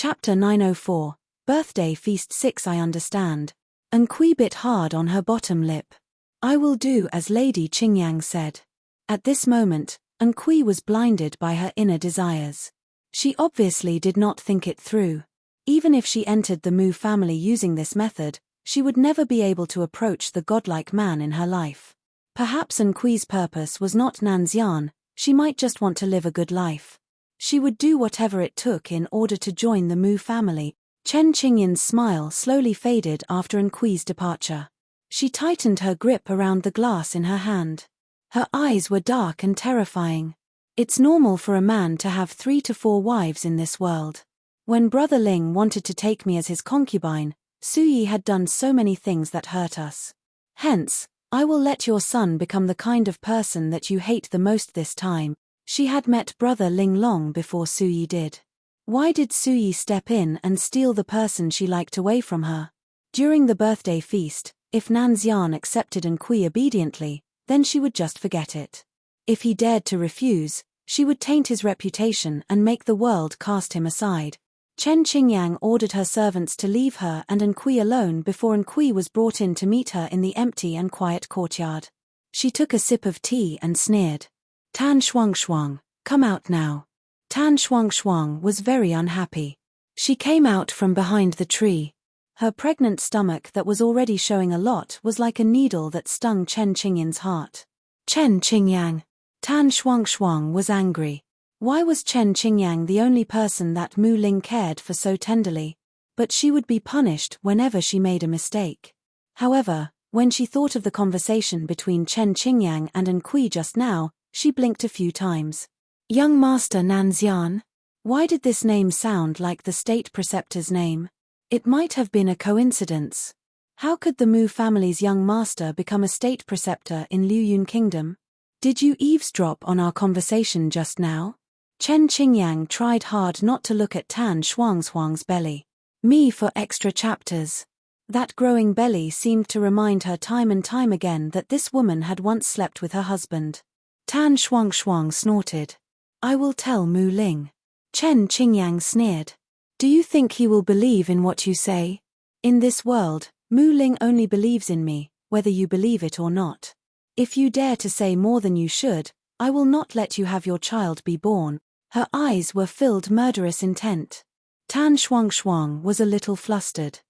Chapter 904, Birthday Feast 6. I understand. Encui bit hard on her bottom lip. I will do as Lady Qingyang said. At this moment, Encui was blinded by her inner desires. She obviously did not think it through. Even if she entered the Mu family using this method, she would never be able to approach the godlike man in her life. Perhaps Enqui's purpose was not Nanxian, she might just want to live a good life. She would do whatever it took in order to join the Mu family. Chen Qingyin's smile slowly faded after Enqui's departure. She tightened her grip around the glass in her hand. Her eyes were dark and terrifying. It's normal for a man to have 3 to 4 wives in this world. When Brother Ling wanted to take me as his concubine, Suyi had done so many things that hurt us. Hence, I will let your son become the kind of person that you hate the most this time. She had met Brother Ling long before Suyi did. Why did Suyi step in and steal the person she liked away from her? During the birthday feast, if Nanxian accepted Encui obediently, then she would just forget it. If he dared to refuse, she would taint his reputation and make the world cast him aside. Chen Qingyang ordered her servants to leave her and Encui alone before Encui was brought in to meet her in the empty and quiet courtyard. She took a sip of tea and sneered. Tan Shuang, come out now. Tan Shuang was very unhappy. She came out from behind the tree. Her pregnant stomach that was already showing a lot was like a needle that stung Chen Qingyin's heart. Chen Qingyang. Tan Shuang was angry. Why was Chen Qingyang the only person that Mu Ling cared for so tenderly? But she would be punished whenever she made a mistake. However, when she thought of the conversation between Chen Qingyang and Encui just now, she blinked a few times. Young Master Nanxian? Why did this name sound like the state preceptor's name? It might have been a coincidence. How could the Mu family's young master become a state preceptor in Liuyun Kingdom? Did you eavesdrop on our conversation just now? Chen Qingyang tried hard not to look at Tan Shuang's belly. Me for extra chapters. That growing belly seemed to remind her time and time again that this woman had once slept with her husband. Tan Shuang snorted. I will tell Mu Ling. Chen Qingyang sneered. Do you think he will believe in what you say? In this world, Mu Ling only believes in me, whether you believe it or not. If you dare to say more than you should, I will not let you have your child be born. Her eyes were filled murderous intent. Tan Shuang was a little flustered.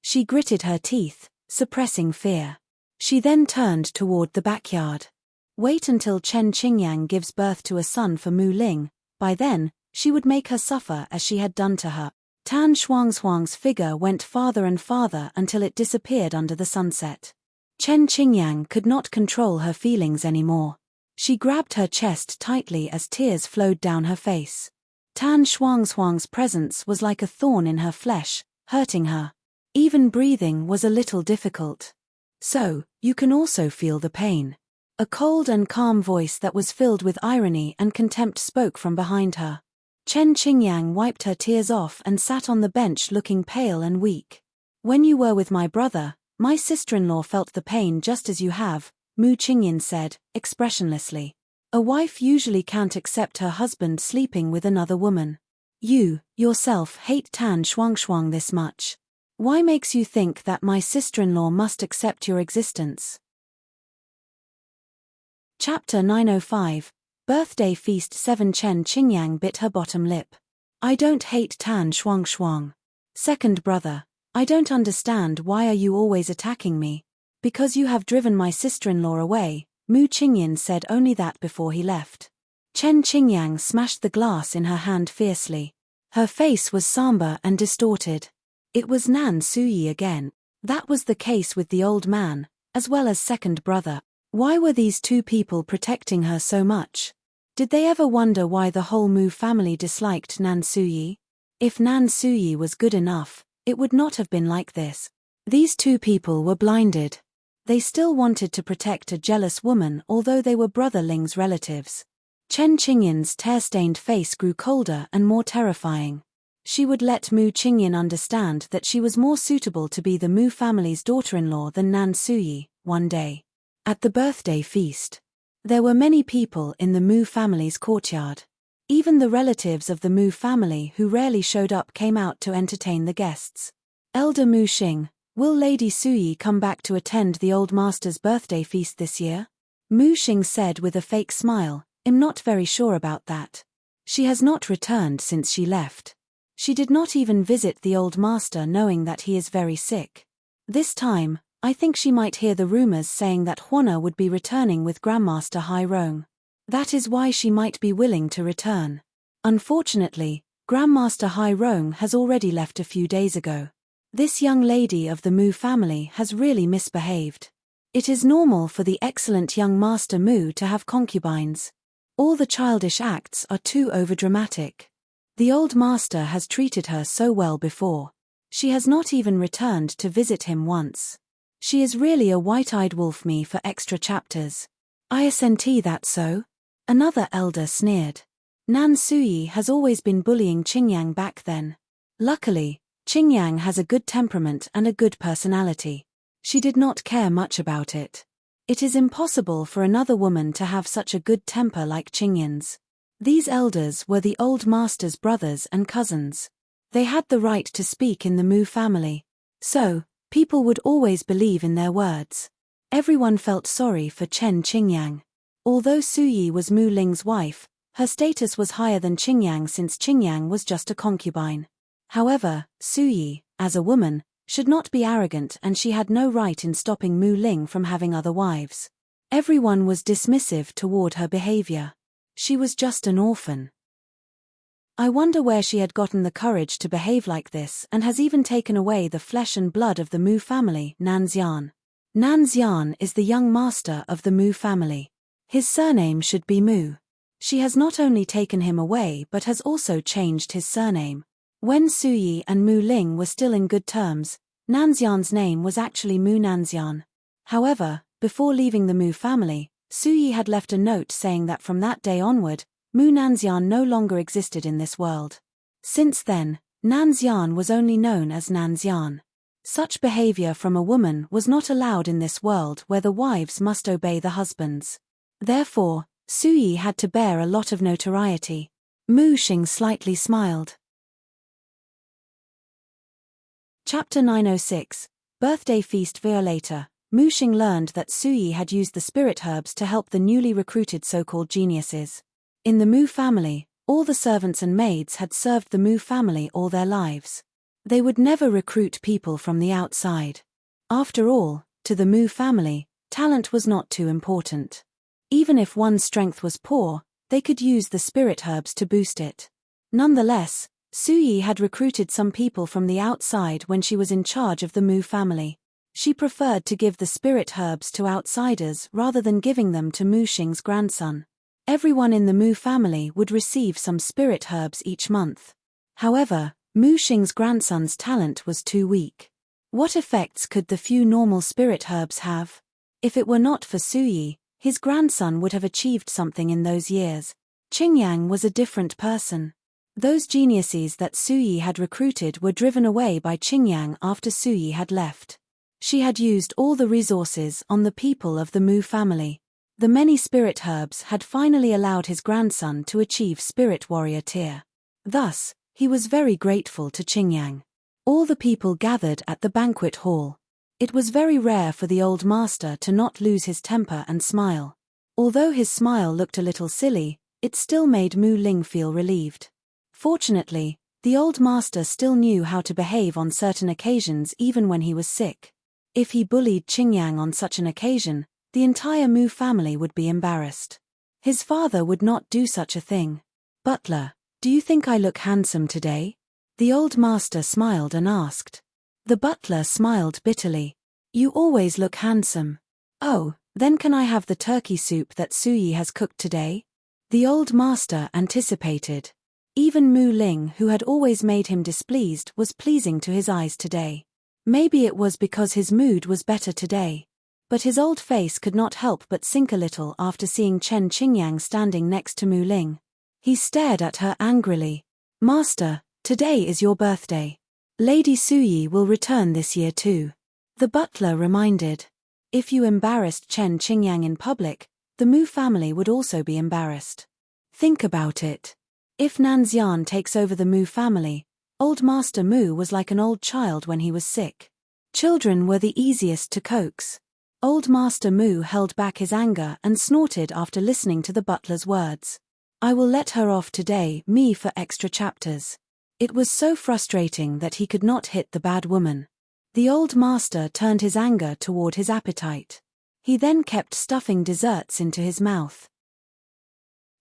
She gritted her teeth, suppressing fear. She then turned toward the backyard. Wait until Chen Qingyang gives birth to a son for Mu Ling. By then, she would make her suffer as she had done to her. Tan Shuang's figure went farther and farther until it disappeared under the sunset. Chen Qingyang could not control her feelings anymore. She grabbed her chest tightly as tears flowed down her face. Tan Shuang's presence was like a thorn in her flesh, hurting her. Even breathing was a little difficult. So, you can also feel the pain. A cold and calm voice that was filled with irony and contempt spoke from behind her. Chen Qingyang wiped her tears off and sat on the bench looking pale and weak. When you were with my brother, my sister-in-law felt the pain just as you have, Mu Qingyin said, expressionlessly. A wife usually can't accept her husband sleeping with another woman. You, yourself, hate Tan Shuang this much. Why makes you think that my sister-in-law must accept your existence? Chapter 905, Birthday Feast 7. Chen Qingyang bit her bottom lip. I don't hate Tan Shuang. Second brother, I don't understand why are you always attacking me? Because you have driven my sister-in-law away, Mu Qingyin said only that before he left. Chen Qingyang smashed the glass in her hand fiercely. Her face was somber and distorted. It was Nan Suyi again. That was the case with the old man, as well as second brother. Why were these two people protecting her so much? Did they ever wonder why the whole Mu family disliked Nan Suyi? If Nan Suyi was good enough, it would not have been like this. These two people were blinded. They still wanted to protect a jealous woman although they were Brother Ling's relatives. Chen Qingyin's tear-stained face grew colder and more terrifying. She would let Mu Qingyin understand that she was more suitable to be the Mu family's daughter-in-law than Nan Suyi, one day. At the birthday feast, there were many people in the Mu family's courtyard. Even the relatives of the Mu family who rarely showed up came out to entertain the guests. Elder Mu Xing, will Lady Suyi come back to attend the old master's birthday feast this year? Mu Xing said with a fake smile, I'm not very sure about that. She has not returned since she left. She did not even visit the old master knowing that he is very sick. This time, I think she might hear the rumors saying that Huana would be returning with Grandmaster Hai Rong. That is why she might be willing to return. Unfortunately, Grandmaster Hai Rong has already left a few days ago. This young lady of the Mu family has really misbehaved. It is normal for the excellent young Master Mu to have concubines. All the childish acts are too overdramatic. The old master has treated her so well before. She has not even returned to visit him once. She is really a white-eyed wolf me for extra chapters. Isn't that so? Another elder sneered. Nan Suyi has always been bullying Qingyang back then. Luckily, Qingyang has a good temperament and a good personality. She did not care much about it. It is impossible for another woman to have such a good temper like Qingyan's. These elders were the old master's brothers and cousins. They had the right to speak in the Mu family. So, people would always believe in their words. Everyone felt sorry for Chen Qingyang. Although Suyi was Mu Ling's wife, her status was higher than Qingyang since Qingyang was just a concubine. However, Suyi, as a woman, should not be arrogant and she had no right in stopping Mu Ling from having other wives. Everyone was dismissive toward her behavior. She was just an orphan. I wonder where she had gotten the courage to behave like this and has even taken away the flesh and blood of the Mu family, Nanxian. Nanxian is the young master of the Mu family. His surname should be Mu. She has not only taken him away but has also changed his surname. When Suyi and Mu Ling were still in good terms, Nanxian's name was actually Mu Nanxian. However, before leaving the Mu family, Suyi had left a note saying that from that day onward, Mu Nanxian no longer existed in this world. Since then, Nanxian was only known as Nanxian. Such behavior from a woman was not allowed in this world where the wives must obey the husbands. Therefore, Suyi had to bear a lot of notoriety. Mu Xing slightly smiled. Chapter 906, Birthday Feast Violator. Mu Xing learned that Suyi had used the spirit herbs to help the newly recruited so-called geniuses. In the Mu family, all the servants and maids had served the Mu family all their lives. They would never recruit people from the outside. After all, to the Mu family, talent was not too important. Even if one's strength was poor, they could use the spirit herbs to boost it. Nonetheless, Suyi had recruited some people from the outside when she was in charge of the Mu family. She preferred to give the spirit herbs to outsiders rather than giving them to Mu Xing's grandson. Everyone in the Mu family would receive some spirit herbs each month. However, Mu Xing's grandson's talent was too weak. What effects could the few normal spirit herbs have? If it were not for Suyi, his grandson would have achieved something in those years. Qingyang was a different person. Those geniuses that Suyi had recruited were driven away by Qingyang after Suyi had left. She had used all the resources on the people of the Mu family. The many spirit herbs had finally allowed his grandson to achieve spirit warrior tier. Thus, he was very grateful to Qingyang. All the people gathered at the banquet hall. It was very rare for the old master to not lose his temper and smile. Although his smile looked a little silly, it still made Mu Ling feel relieved. Fortunately, the old master still knew how to behave on certain occasions even when he was sick. If he bullied Qingyang on such an occasion, the entire Mu family would be embarrassed. His father would not do such a thing. Butler, do you think I look handsome today? The old master smiled and asked. The butler smiled bitterly. You always look handsome. Oh, then can I have the turkey soup that Suyi has cooked today? The old master anticipated. Even Mu Ling, who had always made him displeased, was pleasing to his eyes today. Maybe it was because his mood was better today. But his old face could not help but sink a little after seeing Chen Qingyang standing next to Mu Ling. He stared at her angrily. Master, today is your birthday. Lady Suyi will return this year too. The butler reminded. If you embarrassed Chen Qingyang in public, the Mu family would also be embarrassed. Think about it. If Nanxian takes over the Mu family, old Master Mu was like an old child when he was sick. Children were the easiest to coax. Old Master Mu held back his anger and snorted after listening to the butler's words. I will let her off today, me for extra chapters. It was so frustrating that he could not hit the bad woman. The old master turned his anger toward his appetite. He then kept stuffing desserts into his mouth.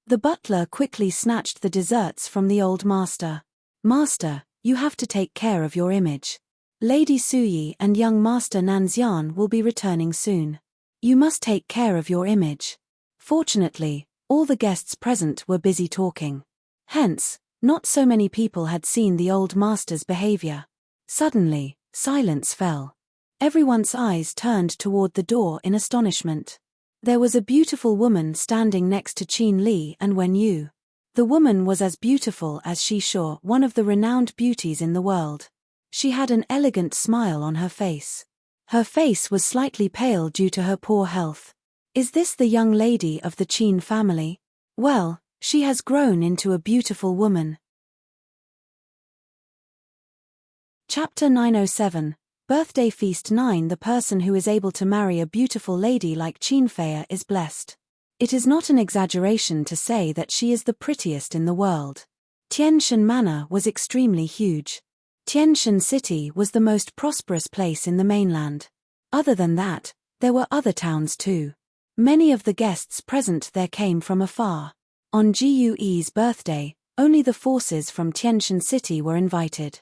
The butler quickly snatched the desserts from the old master. Master, you have to take care of your image. Lady Suyi and young Master Nanxian will be returning soon. You must take care of your image. Fortunately, all the guests present were busy talking. Hence, not so many people had seen the old master's behavior. Suddenly, silence fell. Everyone's eyes turned toward the door in astonishment. There was a beautiful woman standing next to Qin Li and Wen Yu. The woman was as beautiful as Shi Shuo, one of the renowned beauties in the world. She had an elegant smile on her face. Her face was slightly pale due to her poor health. Is this the young lady of the Qin family? Well, she has grown into a beautiful woman. Chapter 907, Birthday Feast 9. The person who is able to marry a beautiful lady like Qin Fei is blessed. It is not an exaggeration to say that she is the prettiest in the world. Tianshan Manor was extremely huge. Tianshan City was the most prosperous place in the mainland. Other than that, there were other towns too. Many of the guests present there came from afar. On Gue's birthday, only the forces from Tianshan City were invited.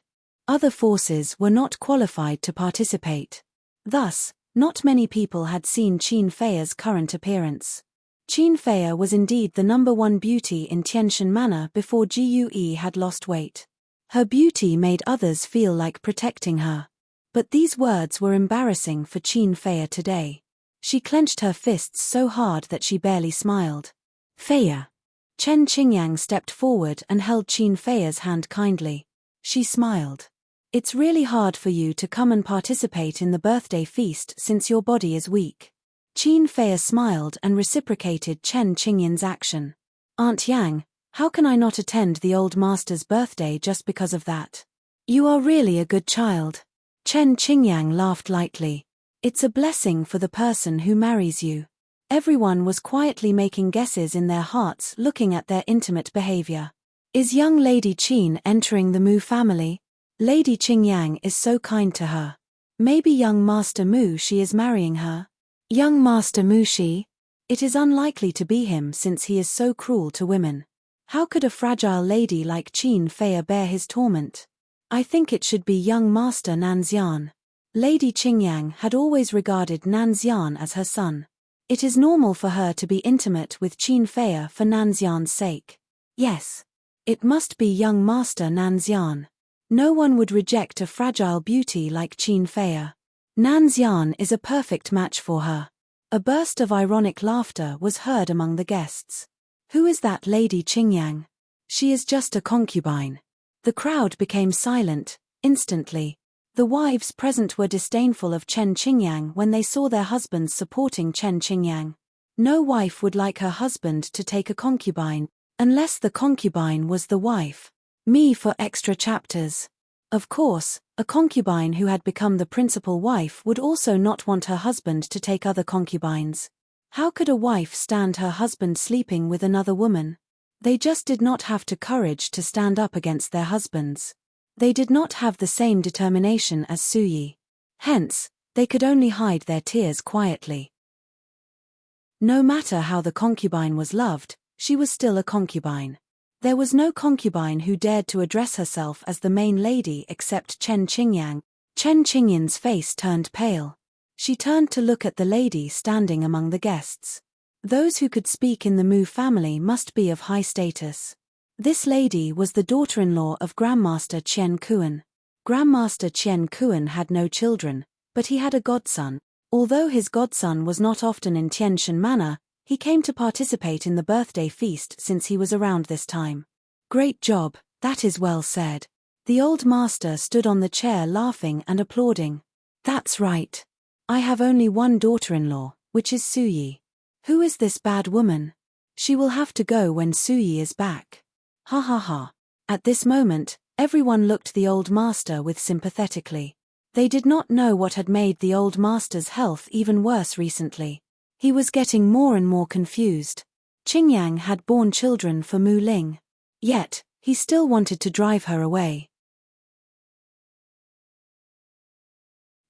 Other forces were not qualified to participate. Thus, not many people had seen Qin Fei's current appearance. Qin Fei was indeed the #1 beauty in Tianshan Manor before Gue had lost weight. Her beauty made others feel like protecting her. But these words were embarrassing for Qin Fei today. She clenched her fists so hard that she barely smiled. Fei. Chen Qingyang stepped forward and held Qin Fei's hand kindly. She smiled. It's really hard for you to come and participate in the birthday feast since your body is weak. Qin Fei smiled and reciprocated Chen Qingyan's action. Aunt Yang, how can I not attend the old master's birthday just because of that? You are really a good child. Chen Qingyang laughed lightly. It's a blessing for the person who marries you. Everyone was quietly making guesses in their hearts, looking at their intimate behavior. Is young Lady Qin entering the Mu family? Lady Qingyang is so kind to her. Maybe young Master Mu Shi is marrying her. Young Master Mu Shi? It is unlikely to be him since he is so cruel to women. How could a fragile lady like Qin Fei bear his torment? I think it should be young Master Nanxian. Lady Qingyang had always regarded Nanxian as her son. It is normal for her to be intimate with Qin Fei for Nanxian's sake. Yes. It must be young Master Nanxian. No one would reject a fragile beauty like Qin Fei. Nanxian is a perfect match for her. A burst of ironic laughter was heard among the guests. Who is that Lady Qingyang? She is just a concubine. The crowd became silent, instantly. The wives present were disdainful of Chen Qingyang when they saw their husbands supporting Chen Qingyang. No wife would like her husband to take a concubine, unless the concubine was the wife. Me for extra chapters. Of course, a concubine who had become the principal wife would also not want her husband to take other concubines. How could a wife stand her husband sleeping with another woman? They just did not have the courage to stand up against their husbands. They did not have the same determination as Suyi. Hence, they could only hide their tears quietly. No matter how the concubine was loved, she was still a concubine. There was no concubine who dared to address herself as the main lady except Chen Qingyang. Chen Qingyan's face turned pale. She turned to look at the lady standing among the guests. Those who could speak in the Mu family must be of high status. This lady was the daughter-in-law of Grandmaster Qian Kuan. Grandmaster Qian Kuan had no children, but he had a godson. Although his godson was not often in Tianshan Manor, he came to participate in the birthday feast since he was around this time. Great job, that is well said. The old master stood on the chair laughing and applauding. That's right. I have only one daughter-in-law, which is Suyi. Who is this bad woman? She will have to go when Suyi is back. Ha ha ha. At this moment, everyone looked the old master with sympathetically. They did not know what had made the old master's health even worse recently. He was getting more and more confused. Qingyang had borne children for Mu Ling. Yet, he still wanted to drive her away.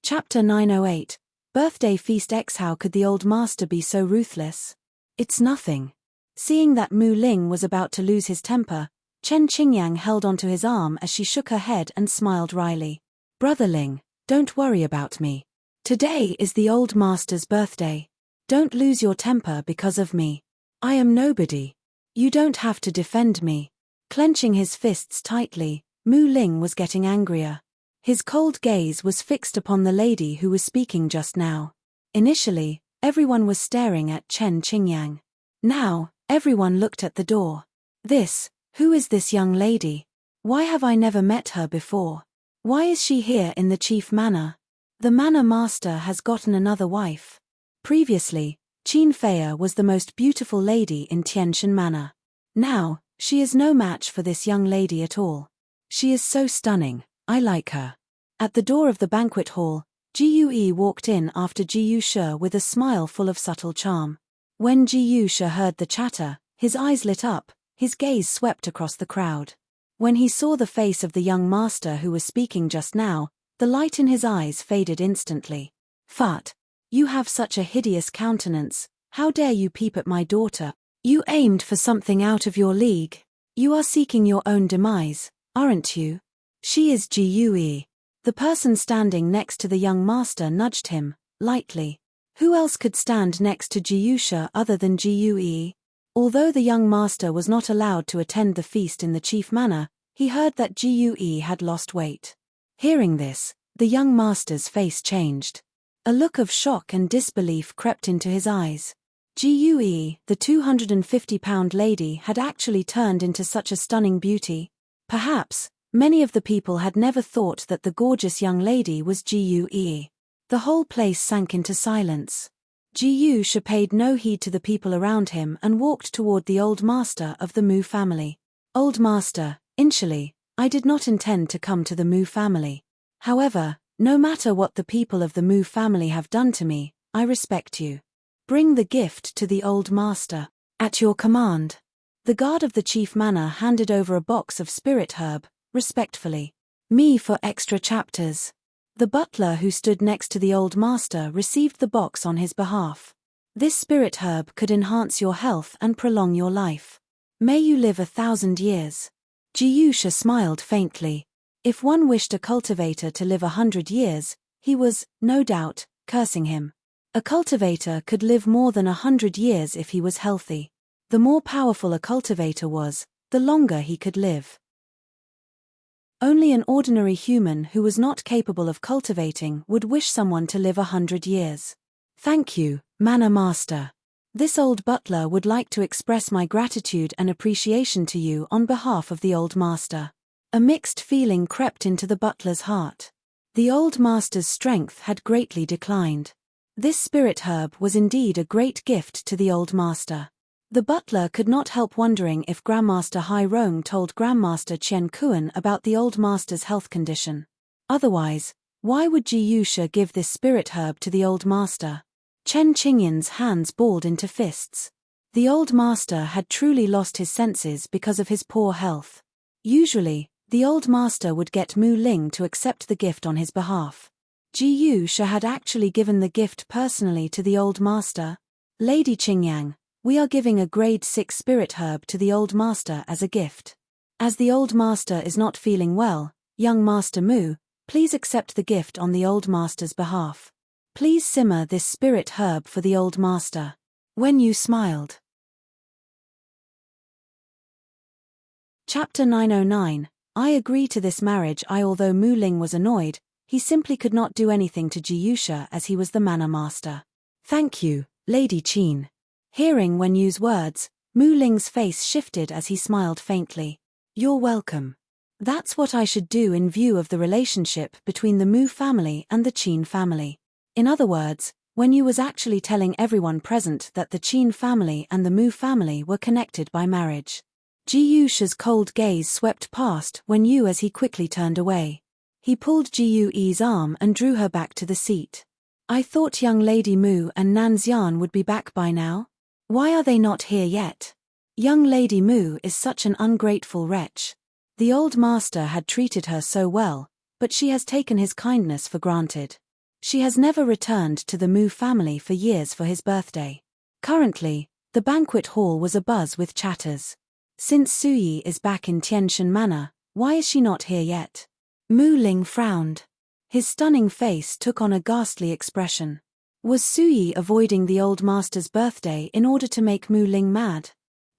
Chapter 908. Birthday Feast X. How could the old master be so ruthless? It's nothing. Seeing that Mu Ling was about to lose his temper, Chen Qingyang held onto his arm as she shook her head and smiled wryly. Brother Ling, don't worry about me. Today is the old master's birthday. Don't lose your temper because of me. I am nobody. You don't have to defend me. Clenching his fists tightly, Mu Ling was getting angrier. His cold gaze was fixed upon the lady who was speaking just now. Initially, everyone was staring at Chen Qingyang. Now, everyone looked at the door. Who is this young lady? Why have I never met her before? Why is she here in the chief manor? The manor master has gotten another wife. Previously, Qin Feiya was the most beautiful lady in Tianshan Manor. Now, she is no match for this young lady at all. She is so stunning, I like her. At the door of the banquet hall, Ji Yue walked in after Ji Yushe with a smile full of subtle charm. When Ji Yushe heard the chatter, his eyes lit up, his gaze swept across the crowd. When he saw the face of the young master who was speaking just now, the light in his eyes faded instantly. Fat, you have such a hideous countenance, how dare you peep at my daughter? You aimed for something out of your league. You are seeking your own demise, aren't you? She is Ji Yue. The person standing next to the young master nudged him, lightly. Who else could stand next to Ji Yushe other than Ji Yue? Although the young master was not allowed to attend the feast in the chief manor, he heard that Ji Yue had lost weight. Hearing this, the young master's face changed. A look of shock and disbelief crept into his eyes. Ji Yue, the 250-pound lady, had actually turned into such a stunning beauty. Perhaps, many of the people had never thought that the gorgeous young lady was Ji Yue. The whole place sank into silence. Ji Yushe paid no heed to the people around him and walked toward the old master of the Mu family. Old master, initially, I did not intend to come to the Mu family. However, no matter what the people of the Mu family have done to me, I respect you. Bring the gift to the old master. At your command. The guard of the chief manor handed over a box of spirit herb, respectfully. Me for extra chapters. The butler who stood next to the old master received the box on his behalf. This spirit herb could enhance your health and prolong your life. May you live 1,000 years. Ji Yushe smiled faintly. If one wished a cultivator to live 100 years, he was, no doubt, cursing him. A cultivator could live more than 100 years if he was healthy. The more powerful a cultivator was, the longer he could live. Only an ordinary human who was not capable of cultivating would wish someone to live 100 years. Thank you, Manor Master. This old butler would like to express my gratitude and appreciation to you on behalf of the old master. A mixed feeling crept into the butler's heart. The old master's strength had greatly declined. This spirit herb was indeed a great gift to the old master. The butler could not help wondering if Grandmaster Hai Rong told Grandmaster Qian Kuan about the old master's health condition. Otherwise, why would Ji Yushe give this spirit herb to the old master? Chen Qingyan's hands balled into fists. The old master had truly lost his senses because of his poor health. Usually, the old master would get Mu Ling to accept the gift on his behalf. Ji Yushe had actually given the gift personally to the old master. Lady Qingyang, we are giving a grade 6 spirit herb to the old master as a gift. As the old master is not feeling well, young Master Mu, please accept the gift on the old master's behalf. Please simmer this spirit herb for the old master. When you smiled. Chapter 909. I agree to this marriage. Although Mu Ling was annoyed, he simply could not do anything to Ji Yushe as he was the manor master. Thank you, Lady Qin. Hearing Wen Yu's words, Mu Ling's face shifted as he smiled faintly. You're welcome. That's what I should do in view of the relationship between the Mu family and the Qin family. In other words, Wen Yu was actually telling everyone present that the Qin family and the Mu family were connected by marriage. Ji Yusha's cold gaze swept past Wen Yu as he quickly turned away. He pulled Ji Yu's arm and drew her back to the seat. I thought young Lady Mu and Nanxian would be back by now. Why are they not here yet? Young Lady Mu is such an ungrateful wretch. The old master had treated her so well, but she has taken his kindness for granted. She has never returned to the Mu family for years for his birthday. Currently, the banquet hall was abuzz with chatters. Since Suyi is back in Tianshan Manor, why is she not here yet? Mu Ling frowned. His stunning face took on a ghastly expression. Was Suyi avoiding the old master's birthday in order to make Mu Ling mad?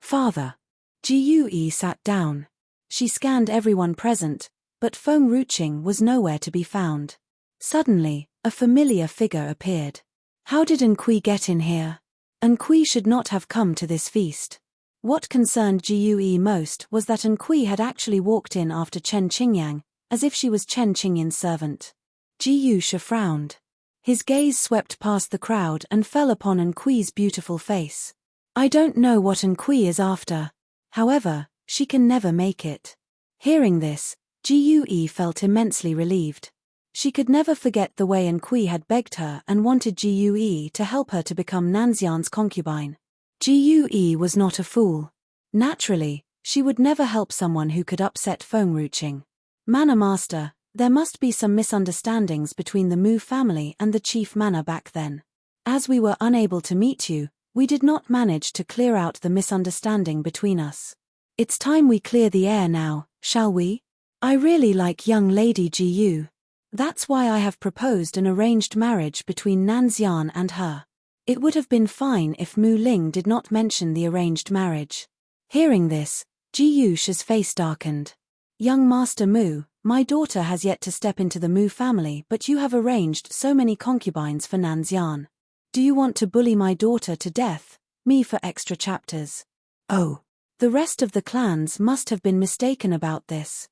Father. Ji Yue sat down. She scanned everyone present, but Feng Ruqing was nowhere to be found. Suddenly, a familiar figure appeared. How did Encui get in here? Encui should not have come to this feast. What concerned Ji Yue most was that Encui had actually walked in after Chen Qingyang, as if she was Chen Qingyin's servant. Ji Yusha frowned. His gaze swept past the crowd and fell upon Enqui's beautiful face. I don't know what Encui is after. However, she can never make it. Hearing this, Ji Yue felt immensely relieved. She could never forget the way Encui had begged her and wanted Ji Yue to help her to become Nanxian's concubine. Ji Yue was not a fool. Naturally, she would never help someone who could upset Feng Ruqing. Manor Master, there must be some misunderstandings between the Mu family and the chief manor back then. As we were unable to meet you, we did not manage to clear out the misunderstanding between us. It's time we clear the air now, shall we? I really like young Lady Ji Yu. That's why I have proposed an arranged marriage between Nanxian and her. It would have been fine if Mu Ling did not mention the arranged marriage. Hearing this, Ji Yusha's face darkened. Young Master Mu, my daughter has yet to step into the Mu family, but you have arranged so many concubines for Nanxian. Do you want to bully my daughter to death, me for extra chapters? Oh. The rest of the clans must have been mistaken about this.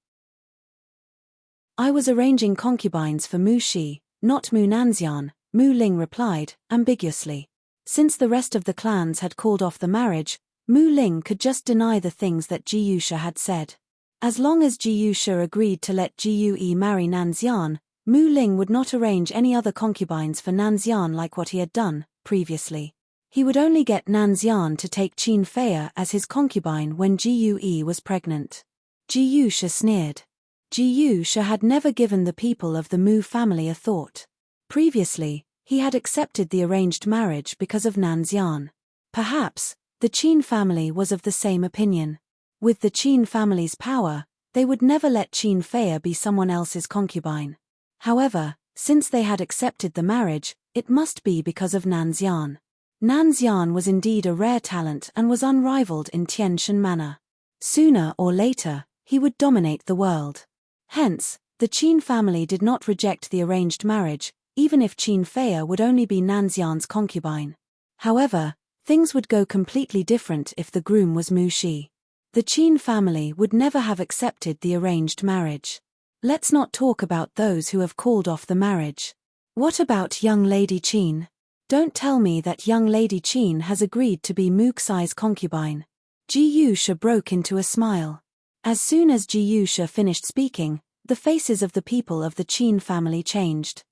I was arranging concubines for Mu Shi, not Mu Nanxian, Mu Ling replied, ambiguously. Since the rest of the clans had called off the marriage, Mu Ling could just deny the things that Ji Yusha had said. As long as Ji Yusha agreed to let Ji Yue marry Nanxian, Mu Ling would not arrange any other concubines for Nanxian like what he had done previously. He would only get Nanxian to take Qin Feiya as his concubine when Ji Yue was pregnant. Ji Yusha sneered. Ji Yusha had never given the people of the Mu family a thought. Previously, he had accepted the arranged marriage because of Nanxian. Perhaps, the Qin family was of the same opinion. With the Qin family's power, they would never let Qin Feiya be someone else's concubine. However, since they had accepted the marriage, it must be because of Nanxian. Nanxian was indeed a rare talent and was unrivaled in Tianshan Manor. Sooner or later, he would dominate the world. Hence, the Qin family did not reject the arranged marriage, even if Qin Feiya would only be Nanxian's concubine. However, things would go completely different if the groom was Mu Shi. The Qin family would never have accepted the arranged marriage. Let's not talk about those who have called off the marriage. What about young Lady Qin? Don't tell me that young Lady Qin has agreed to be Mu Xi's concubine. Ji Yusha broke into a smile. As soon as Ji Yusha finished speaking, the faces of the people of the Qin family changed.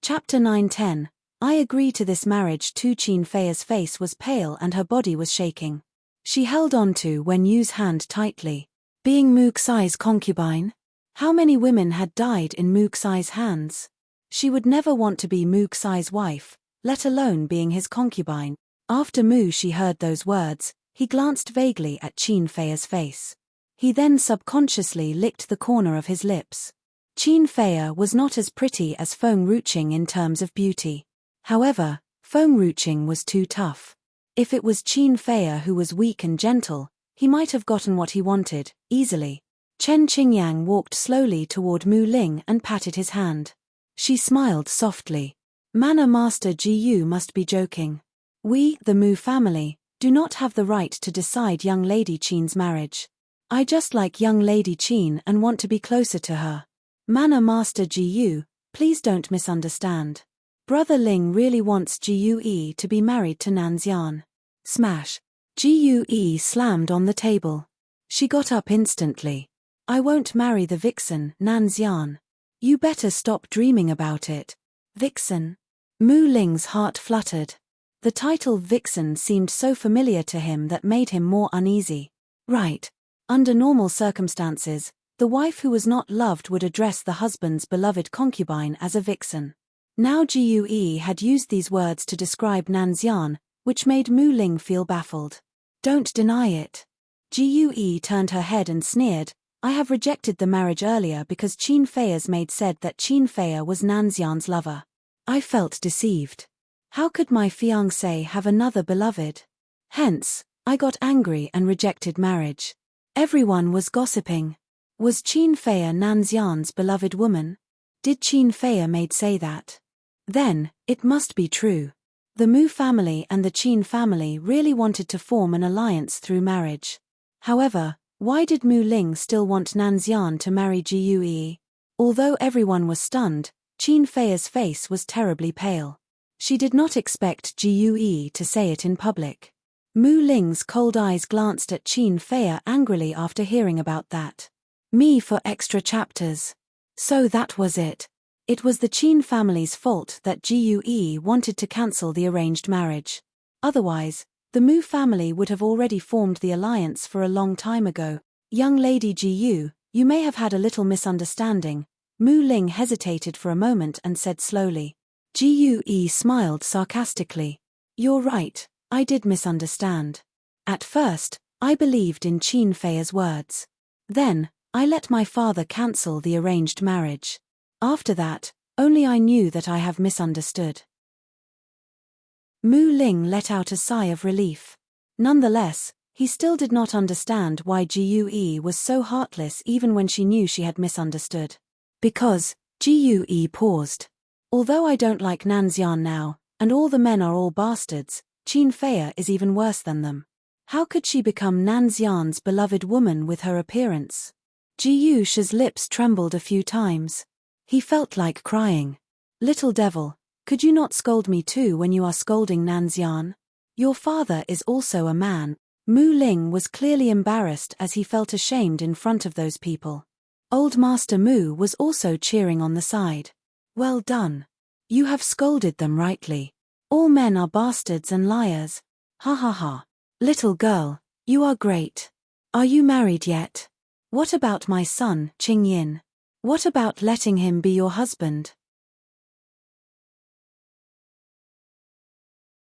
Chapter 9:10. I agree to this marriage. Qin Feiya's face was pale and her body was shaking. She held on to Wen Yu's hand tightly. Being Mu Xi's concubine? How many women had died in Mu Xi's hands? She would never want to be Mu Xi's wife, let alone being his concubine. After Mu Shi heard those words, he glanced vaguely at Qin Feiya's face. He then subconsciously licked the corner of his lips. Qin Feiya was not as pretty as Feng Ruqing in terms of beauty. However, Feng Ruqing was too tough. If it was Qin Feiya who was weak and gentle, he might have gotten what he wanted, easily. Chen Qingyang walked slowly toward Mu Ling and patted his hand. She smiled softly. Manor Master Ji Yu must be joking. We, the Mu family, do not have the right to decide young Lady Qin's marriage. I just like young Lady Qin and want to be closer to her. Manor Master Ji Yu, please don't misunderstand. Brother Ling really wants Ji Yue to be married to Nanxian. Smash. Gue slammed on the table. She got up instantly. I won't marry the vixen, Nanxian. You better stop dreaming about it. Vixen. Mu Ling's heart fluttered. The title vixen seemed so familiar to him that made him more uneasy. Right. Under normal circumstances, the wife who was not loved would address the husband's beloved concubine as a vixen. Now Gue had used these words to describe Nanxian, which made Mu Ling feel baffled. Don't deny it. Gue turned her head and sneered, I have rejected the marriage earlier because Qin Fei's maid said that Qin Fei was Nanxian's lover. I felt deceived. How could my fiancé have another beloved? Hence, I got angry and rejected marriage. Everyone was gossiping. Was Qin Fei Nanxian's beloved woman? Did Qin Fei maid say that? Then, it must be true. The Mu family and the Qin family really wanted to form an alliance through marriage. However, why did Mu Ling still want Nanxian to marry Gue? Although everyone was stunned, Qin Fei's face was terribly pale. She did not expect Gue to say it in public. Mu Ling's cold eyes glanced at Qin Fei angrily after hearing about that. Me for extra chapters. So that was it. It was the Qin family's fault that Gue wanted to cancel the arranged marriage. Otherwise, the Mu family would have already formed the alliance for a long time ago. Young lady Gu, you may have had a little misunderstanding. Mu Ling hesitated for a moment and said slowly. Gue smiled sarcastically. You're right, I did misunderstand. At first, I believed in Qin Fei's words. Then, I let my father cancel the arranged marriage. After that, only I knew that I have misunderstood. Mu Ling let out a sigh of relief. Nonetheless, he still did not understand why Gue was so heartless even when she knew she had misunderstood. Because, Gue paused. Although I don't like Nanxian now, and all the men are all bastards, Qin Fei is even worse than them. How could she become Nanxian's beloved woman with her appearance? Jiusha's lips trembled a few times. He felt like crying. Little devil, could you not scold me too when you are scolding Nanxian? Your father is also a man. Mu Ling was clearly embarrassed as he felt ashamed in front of those people. Old Master Mu was also cheering on the side. Well done. You have scolded them rightly. All men are bastards and liars. Ha ha ha. Little girl, you are great. Are you married yet? What about my son, Qingyin? What about letting him be your husband?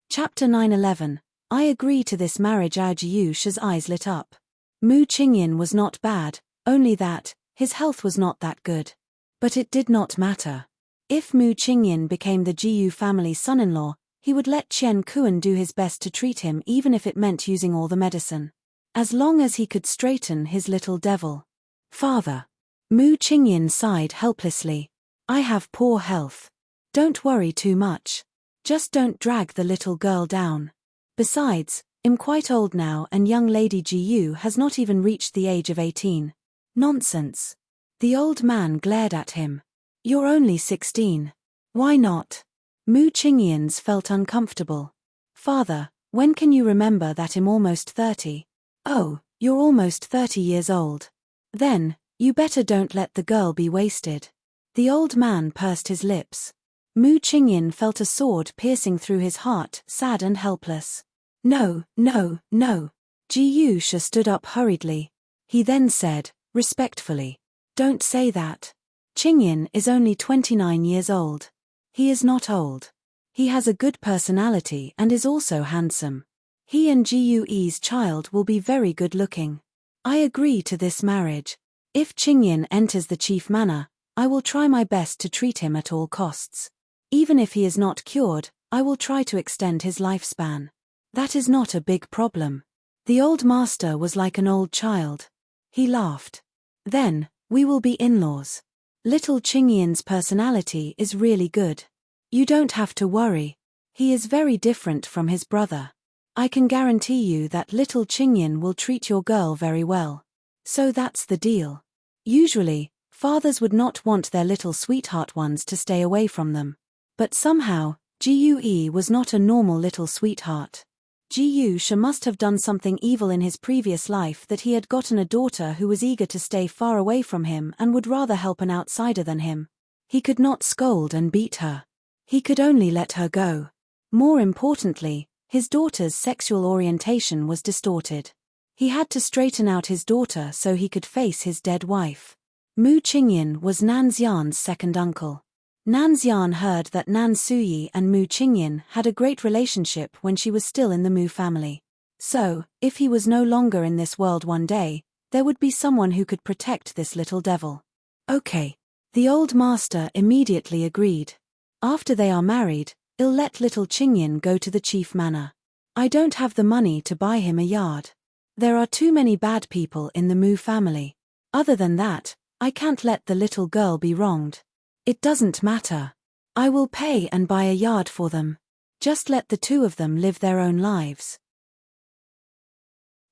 Chapter 9:11. I agree to this marriage. Jiusha's eyes lit up. Mu Qingyin was not bad, only that, his health was not that good. But it did not matter. If Mu Qingyin became the Jiu family's son-in-law, he would let Qian Kuan do his best to treat him even if it meant using all the medicine. As long as he could straighten his little devil. Father. Mu Qingyin sighed helplessly. I have poor health. Don't worry too much. Just don't drag the little girl down. Besides, I'm quite old now and young lady Jiu has not even reached the age of 18. Nonsense. The old man glared at him. You're only 16. Why not? Mu Qingyin's felt uncomfortable. Father, when can you remember that I'm almost 30? Oh, you're almost 30 years old. Then, you better don't let the girl be wasted. The old man pursed his lips. Mu Qingyin felt a sword piercing through his heart, sad and helpless. No, no, no. Jiusha stood up hurriedly. He then said, respectfully, don't say that. Qingyin is only 29 years old. He is not old. He has a good personality and is also handsome. He and Jiu's child will be very good looking. I agree to this marriage. If Qingyin enters the chief manor, I will try my best to treat him at all costs. Even if he is not cured, I will try to extend his lifespan. That is not a big problem. The old master was like an old child. He laughed. Then, we will be in-laws. Little Qingyin's personality is really good. You don't have to worry. He is very different from his brother. I can guarantee you that little Qingyin will treat your girl very well. So that's the deal. Usually, fathers would not want their little sweetheart ones to stay away from them. But somehow, Jiu was not a normal little sweetheart. Ji Yusha must have done something evil in his previous life that he had gotten a daughter who was eager to stay far away from him and would rather help an outsider than him. He could not scold and beat her. He could only let her go. More importantly, his daughter's sexual orientation was distorted. He had to straighten out his daughter so he could face his dead wife. Mu Qingyan was Nanxian's second uncle. Nanxian heard that Nan Suyi and Mu Qingyan had a great relationship when she was still in the Mu family. So, if he was no longer in this world one day, there would be someone who could protect this little devil. Okay. The old master immediately agreed. After they are married, I'll let little Qingyan go to the chief manor. I don't have the money to buy him a yard. There are too many bad people in the Mu family. Other than that, I can't let the little girl be wronged. It doesn't matter. I will pay and buy a yard for them. Just let the two of them live their own lives.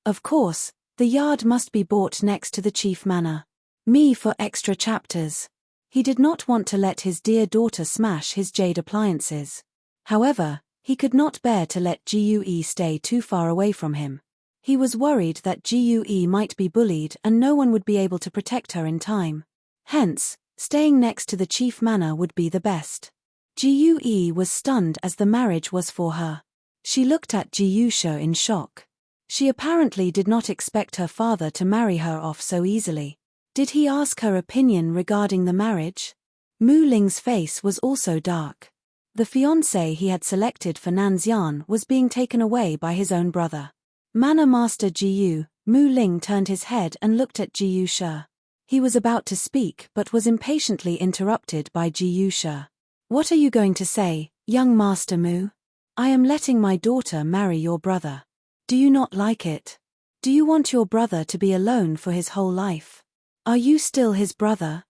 Of course, the yard must be bought next to the chief manor. Me for extra chapters. He did not want to let his dear daughter smash his jade appliances. However, he could not bear to let Gue stay too far away from him. He was worried that Gue might be bullied and no one would be able to protect her in time. Hence, staying next to the chief manor would be the best. Gue was stunned as the marriage was for her. She looked at Ji Yusha in shock. She apparently did not expect her father to marry her off so easily. Did he ask her opinion regarding the marriage? Mu Ling's face was also dark. The fiancé he had selected for Nanxian was being taken away by his own brother. Manor Master Ji Yu, Mu Ling turned his head and looked at Ji Yusha. He was about to speak but was impatiently interrupted by Ji Yusha. What are you going to say, young Master Mu? I am letting my daughter marry your brother. Do you not like it? Do you want your brother to be alone for his whole life? Are you still his brother?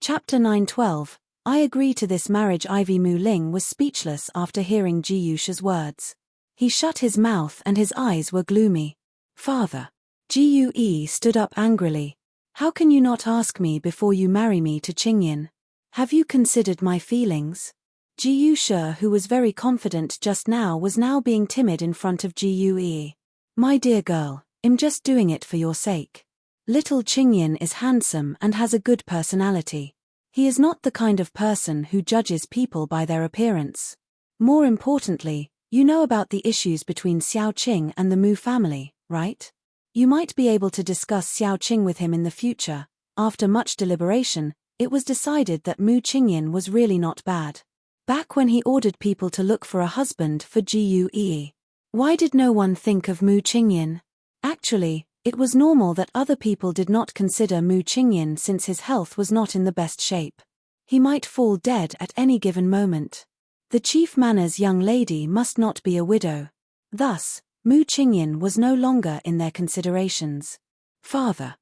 Chapter 9:12. I agree to this marriage. Ivy Mu Ling was speechless after hearing Ji Yusha's words. He shut his mouth and his eyes were gloomy. Father. Ji Yue stood up angrily. How can you not ask me before you marry me to Qingyan? Have you considered my feelings? Ji Yusha, who was very confident just now, was now being timid in front of Ji Yue. My dear girl, I'm just doing it for your sake. Little Qingyan is handsome and has a good personality. He is not the kind of person who judges people by their appearance. More importantly, you know about the issues between Xiao Qing and the Mu family, right? You might be able to discuss Xiao Qing with him in the future. After much deliberation, it was decided that Mu Qingyan was really not bad. Back when he ordered people to look for a husband for Ji Yue. Why did no one think of Mu Qingyan? Actually, it was normal that other people did not consider Mu Qingyan since his health was not in the best shape. He might fall dead at any given moment. The chief manor's young lady must not be a widow. Thus, Mu Qingyan was no longer in their considerations. Father.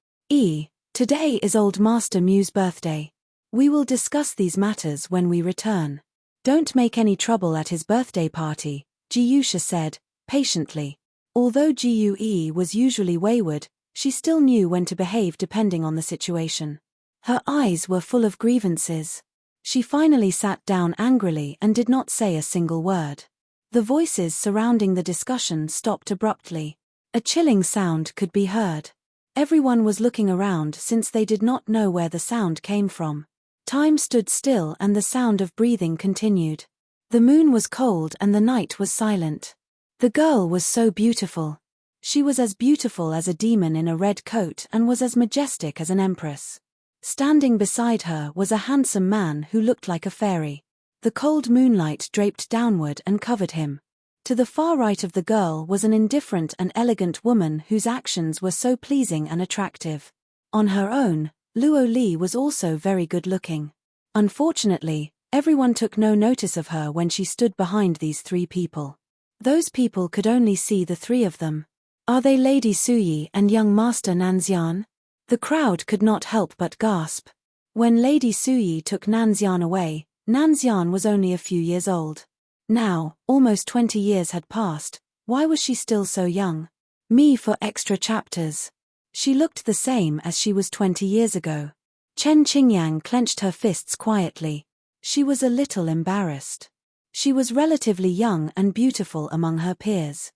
Today is Old Master Mu's birthday. We will discuss these matters when we return. Don't make any trouble at his birthday party, Ji Yusha said, patiently. Although Ji Yue was usually wayward, she still knew when to behave depending on the situation. Her eyes were full of grievances. She finally sat down angrily and did not say a single word. The voices surrounding the discussion stopped abruptly. A chilling sound could be heard. Everyone was looking around since they did not know where the sound came from. Time stood still and the sound of breathing continued. The moon was cold and the night was silent. The girl was so beautiful. She was as beautiful as a demon in a red coat and was as majestic as an empress. Standing beside her was a handsome man who looked like a fairy. The cold moonlight draped downward and covered him. To the far right of the girl was an indifferent and elegant woman whose actions were so pleasing and attractive. On her own, Luo Li was also very good-looking. Unfortunately, everyone took no notice of her when she stood behind these three people. Those people could only see the three of them. Are they Lady Suyi and young Master Nanxian? The crowd could not help but gasp. When Lady Suyi took Nanxian away, Nanxian was only a few years old. Now, almost 20 years had passed. Why was she still so young? Me for extra chapters. She looked the same as she was 20 years ago. Chen Qingyang clenched her fists quietly. She was a little embarrassed. She was relatively young and beautiful among her peers.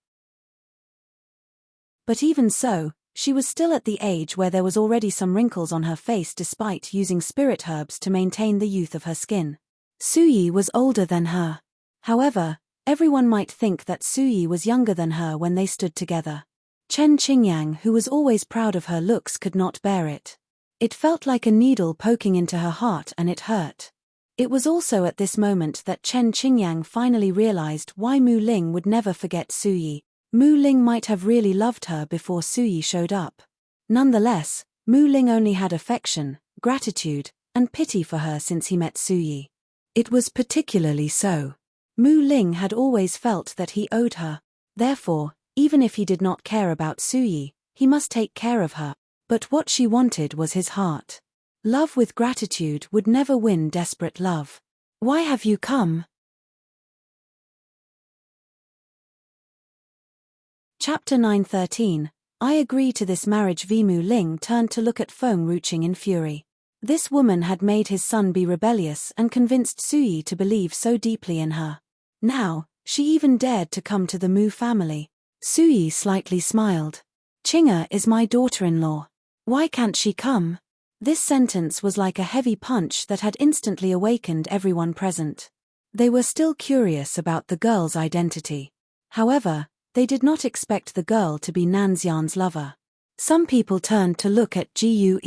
But even so, she was still at the age where there was already some wrinkles on her face despite using spirit herbs to maintain the youth of her skin. Suyi was older than her. However, everyone might think that Suyi was younger than her when they stood together. Chen Qingyang, who was always proud of her looks, could not bear it. It felt like a needle poking into her heart and it hurt. It was also at this moment that Chen Qingyang finally realized why Mu Ling would never forget Suyi. Mu Ling might have really loved her before Suyi showed up. Nonetheless, Mu Ling only had affection, gratitude, and pity for her since he met Suyi. It was particularly so. Mu Ling had always felt that he owed her. Therefore, even if he did not care about Suyi, he must take care of her. But what she wanted was his heart. Love with gratitude would never win desperate love. Why have you come? Chapter 9:13. I agree to this marriage. Mu Ling turned to look at Feng Ruqing in fury. This woman had made his son be rebellious and convinced Suyi to believe so deeply in her. Now, she even dared to come to the Mu family. Suyi slightly smiled. Qing'er is my daughter-in-law. Why can't she come? This sentence was like a heavy punch that had instantly awakened everyone present. They were still curious about the girl's identity. However, they did not expect the girl to be Nanxian's lover. Some people turned to look at Jiu.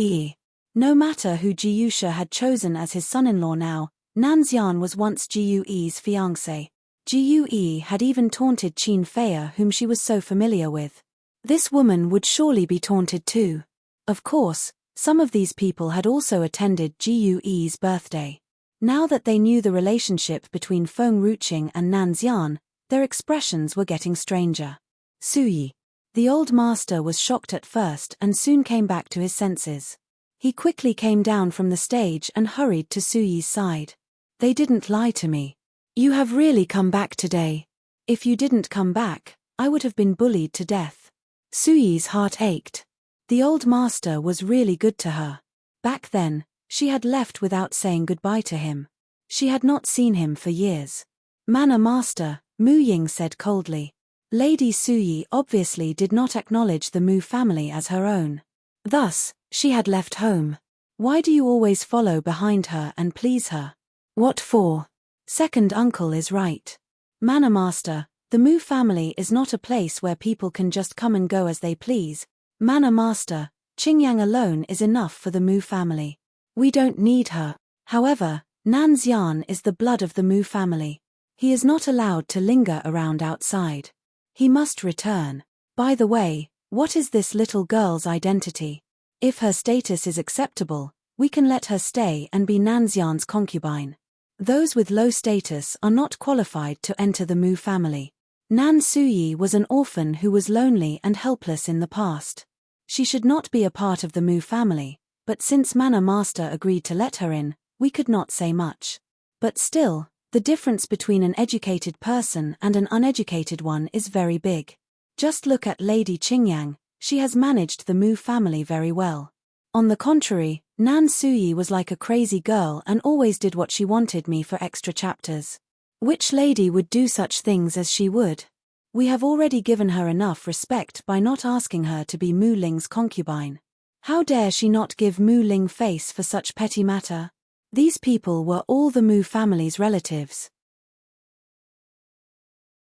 No matter who Jiusha had chosen as his son-in-law now, Nanxian was once Jiu's fiancé. Jiu had even taunted Qin Feiya, whom she was so familiar with. This woman would surely be taunted too. Of course, some of these people had also attended Jiu's birthday. Now that they knew the relationship between Feng Ruqing and Nanxian, their expressions were getting stranger. Suyi. The old master was shocked at first and soon came back to his senses. He quickly came down from the stage and hurried to Suyi's side. They didn't lie to me. You have really come back today. If you didn't come back, I would have been bullied to death. Suyi's heart ached. The old master was really good to her. Back then, she had left without saying goodbye to him. She had not seen him for years. Manner Master, Mu Ying said coldly. Lady Suyi obviously did not acknowledge the Mu family as her own. Thus, she had left home. Why do you always follow behind her and please her? What for? Second uncle is right. Manner Master, the Mu family is not a place where people can just come and go as they please. Manner Master, Qingyang alone is enough for the Mu family. We don't need her. However, Nanxian is the blood of the Mu family. He is not allowed to linger around outside. He must return. By the way, what is this little girl's identity? If her status is acceptable, we can let her stay and be Nanxian's concubine. Those with low status are not qualified to enter the Mu family. Nan Suyi was an orphan who was lonely and helpless in the past. She should not be a part of the Mu family, but since Manor Master agreed to let her in, we could not say much. But still, the difference between an educated person and an uneducated one is very big. Just look at Lady Qingyang, she has managed the Mu family very well. On the contrary, Nan Suyi was like a crazy girl and always did what she wanted me for extra chapters. Which lady would do such things as she would? We have already given her enough respect by not asking her to be Mu Ling's concubine. How dare she not give Mu Ling face for such petty matter? These people were all the Mu family's relatives.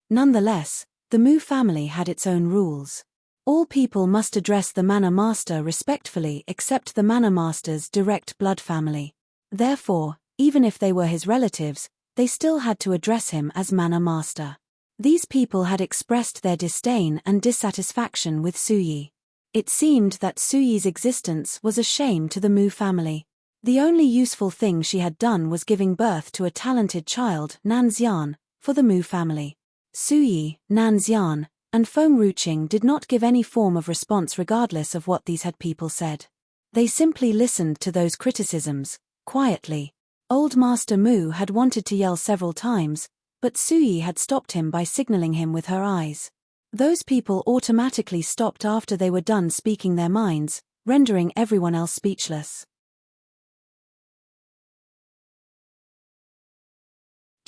Nonetheless, the Mu family had its own rules. All people must address the Manor Master respectfully except the Manor Master's direct blood family. Therefore, even if they were his relatives, they still had to address him as Manor Master. These people had expressed their disdain and dissatisfaction with Suyi. It seemed that Suyi's existence was a shame to the Mu family. The only useful thing she had done was giving birth to a talented child, Nanxian, for the Mu family. Suyi, Nanxian, and Feng Ruqing did not give any form of response regardless of what these had people said. They simply listened to those criticisms, quietly. Old Master Mu had wanted to yell several times, but Suyi had stopped him by signaling him with her eyes. Those people automatically stopped after they were done speaking their minds, rendering everyone else speechless.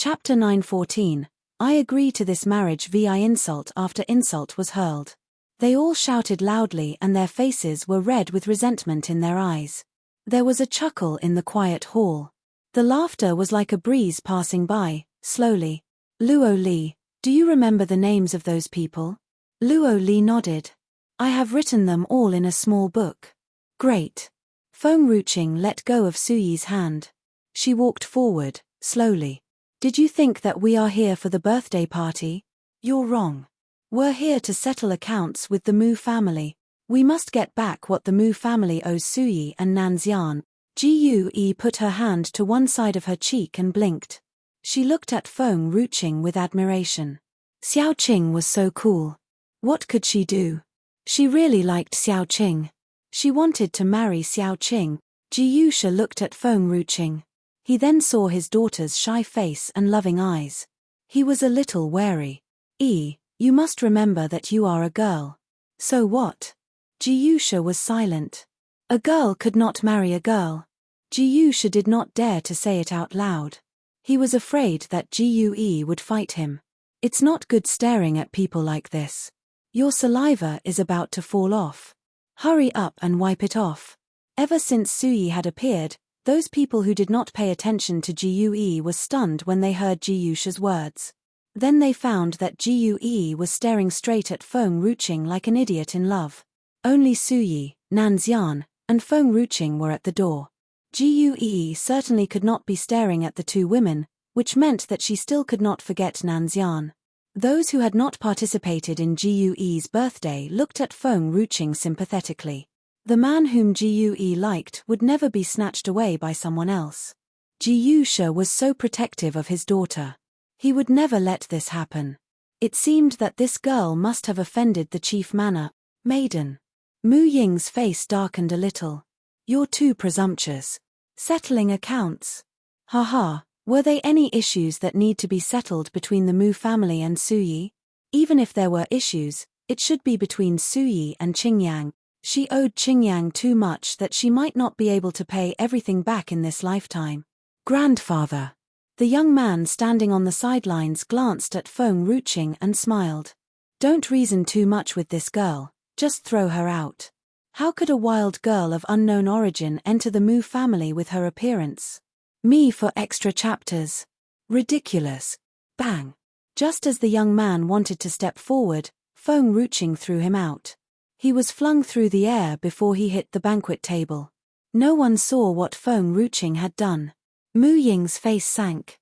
Chapter 9:14. I agree to this marriage via insult after insult was hurled. They all shouted loudly and their faces were red with resentment in their eyes. There was a chuckle in the quiet hall. The laughter was like a breeze passing by, slowly. Luo Li, do you remember the names of those people? Luo Li nodded. I have written them all in a small book. Great. Feng Ruqing let go of Suyi's hand. She walked forward, slowly. Did you think that we are here for the birthday party? You're wrong. We're here to settle accounts with the Mu family. We must get back what the Mu family owes Suyi and Nanxian. Ji put her hand to one side of her cheek and blinked. She looked at Feng Ruqing with admiration. Xiao Qing was so cool. What could she do? She really liked Xiao Qing. She wanted to marry Xiao Qing. Ji looked at Feng Ruqing. He then saw his daughter's shy face and loving eyes. He was a little wary. You must remember that you are a girl. So what? Ji was silent. A girl could not marry a girl. Ji did not dare to say it out loud. He was afraid that Ji would fight him. It's not good staring at people like this. Your saliva is about to fall off. Hurry up and wipe it off. Ever since Suyi had appeared, those people who did not pay attention to Ji were stunned when they heard Ji words. Then they found that Ji was staring straight at Feng Ruqing like an idiot in love. Only Suyi, Nanxian, and Feng Ruqing were at the door. Ji certainly could not be staring at the two women, which meant that she still could not forget Nanxian. Those who had not participated in Ji's birthday looked at Feng Ruqing sympathetically. The man whom Ji liked would never be snatched away by someone else. Ji was so protective of his daughter. He would never let this happen. It seemed that this girl must have offended the chief manor, maiden. Mu Ying's face darkened a little. You're too presumptuous. Settling accounts. Haha, were there any issues that need to be settled between the Mu family and Suyi? Even if there were issues, it should be between Suyi and Qingyang. She owed Qingyang too much that she might not be able to pay everything back in this lifetime. Grandfather. The young man standing on the sidelines glanced at Feng Ruqing and smiled. Don't reason too much with this girl, just throw her out. How could a wild girl of unknown origin enter the Mu family with her appearance? Me for extra chapters. Ridiculous. Bang. Just as the young man wanted to step forward, Feng Ruqing threw him out. He was flung through the air before he hit the banquet table. No one saw what Feng Ruqing had done. Mu Ying's face sank.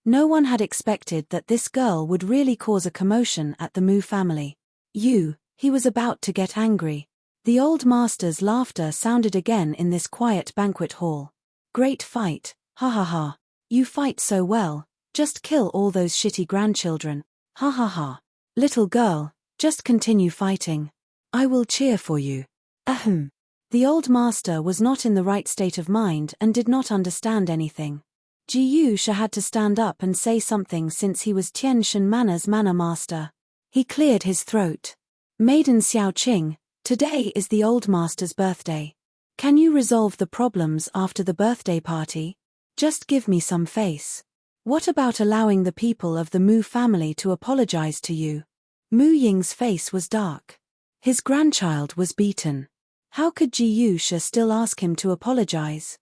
No one had expected that this girl would really cause a commotion at the Mu family. He was about to get angry. The old master's laughter sounded again in this quiet banquet hall. Great fight, ha ha ha. You fight so well, just kill all those shitty grandchildren, ha ha ha. Little girl, just continue fighting. I will cheer for you. Ahem. The old master was not in the right state of mind and did not understand anything. Ji had to stand up and say something since he was Tianshan Manor's manor master. He cleared his throat. Maiden Xiao Qing, today is the old master's birthday. Can you resolve the problems after the birthday party? Just give me some face. What about allowing the people of the Mu family to apologize to you? Mu Ying's face was dark. His grandchild was beaten. How could Ji still ask him to apologize?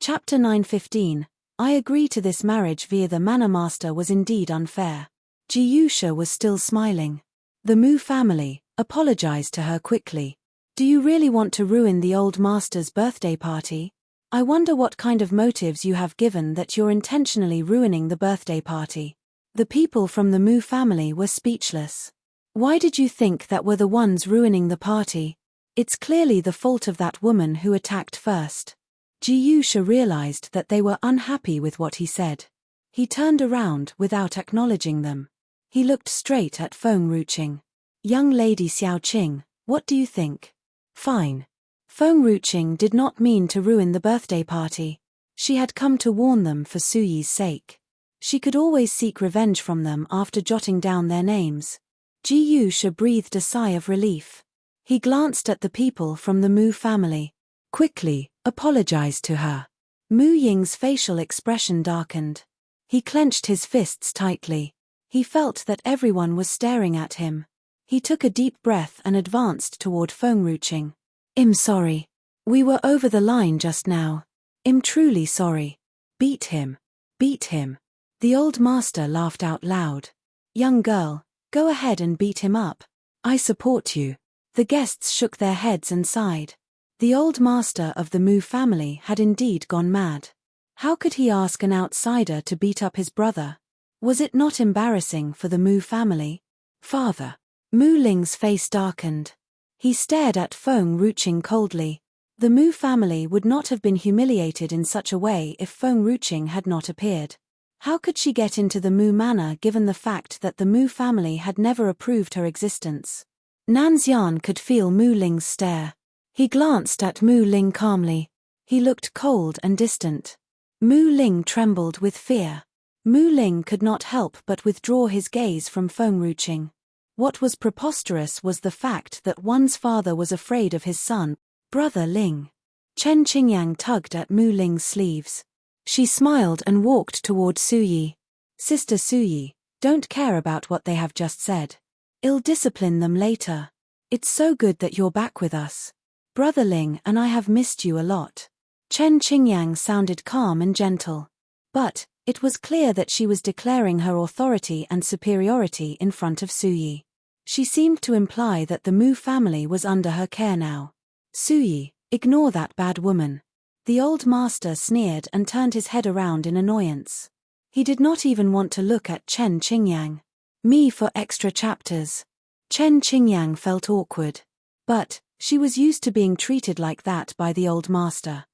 Chapter 9:15. I agree to this marriage via the manor master was indeed unfair. Ji was still smiling. The Mu family apologized to her quickly. Do you really want to ruin the old master's birthday party? I wonder what kind of motives you have given that you're intentionally ruining the birthday party. The people from the Mu family were speechless. Why did you think that we're the ones ruining the party? It's clearly the fault of that woman who attacked first. Ji realized that they were unhappy with what he said. He turned around without acknowledging them. He looked straight at Feng Ruqing. Young lady Xiao Qing, what do you think? Fine. Feng Ruqing did not mean to ruin the birthday party. She had come to warn them for Suyi's sake. She could always seek revenge from them after jotting down their names. Ji breathed a sigh of relief. He glanced at the people from the Mu family. Quickly, apologize to her. Mu Ying's facial expression darkened. He clenched his fists tightly. He felt that everyone was staring at him. He took a deep breath and advanced toward Feng Ruqing. I'm sorry. We were over the line just now. I'm truly sorry. Beat him. Beat him. The old master laughed out loud. Young girl, go ahead and beat him up. I support you. The guests shook their heads and sighed. The old master of the Mu family had indeed gone mad. How could he ask an outsider to beat up his brother? Was it not embarrassing for the Mu family? Father. Mu Ling's face darkened. He stared at Feng Ruqing coldly. The Mu family would not have been humiliated in such a way if Feng Ruqing had not appeared. How could she get into the Mu manor given the fact that the Mu family had never approved her existence? Nanxian could feel Mu Ling's stare. He glanced at Mu Ling calmly. He looked cold and distant. Mu Ling trembled with fear. Mu Ling could not help but withdraw his gaze from Feng Ruqing. What was preposterous was the fact that one's father was afraid of his son, Brother Ling. Chen Qingyang tugged at Mu Ling's sleeves. She smiled and walked toward Suyi. Sister Suyi, don't care about what they have just said. I'll discipline them later. It's so good that you're back with us. Brother Ling and I have missed you a lot. Chen Qingyang sounded calm and gentle. But it was clear that she was declaring her authority and superiority in front of Suyi. She seemed to imply that the Mu family was under her care now. Suyi, ignore that bad woman. The old master sneered and turned his head around in annoyance. He did not even want to look at Chen Qingyang. Me for extra chapters. Chen Qingyang felt awkward. But she was used to being treated like that by the old master.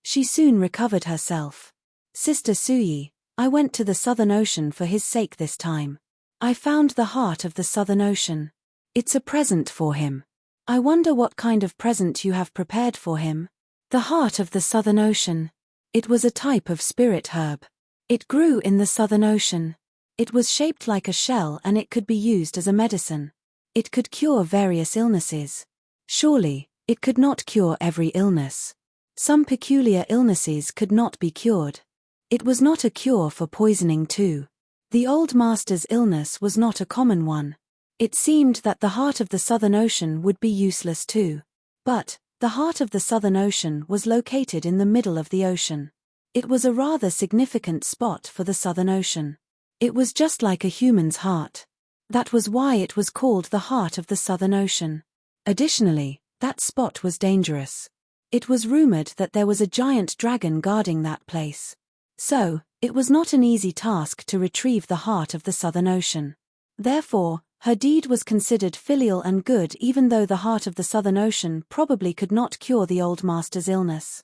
She soon recovered herself. Sister Suyi, I went to the Southern Ocean for his sake this time. I found the heart of the Southern Ocean. It's a present for him. I wonder what kind of present you have prepared for him. The heart of the Southern Ocean. It was a type of spirit herb. It grew in the Southern Ocean. It was shaped like a shell and it could be used as a medicine. It could cure various illnesses. Surely, it could not cure every illness. Some peculiar illnesses could not be cured. It was not a cure for poisoning too. The old master's illness was not a common one. It seemed that the heart of the Southern Ocean would be useless too. But the heart of the Southern Ocean was located in the middle of the ocean. It was a rather significant spot for the Southern Ocean. It was just like a human's heart. That was why it was called the heart of the Southern Ocean. Additionally, that spot was dangerous. It was rumored that there was a giant dragon guarding that place. So, it was not an easy task to retrieve the heart of the Southern Ocean. Therefore, her deed was considered filial and good even though the heart of the Southern Ocean probably could not cure the old master's illness.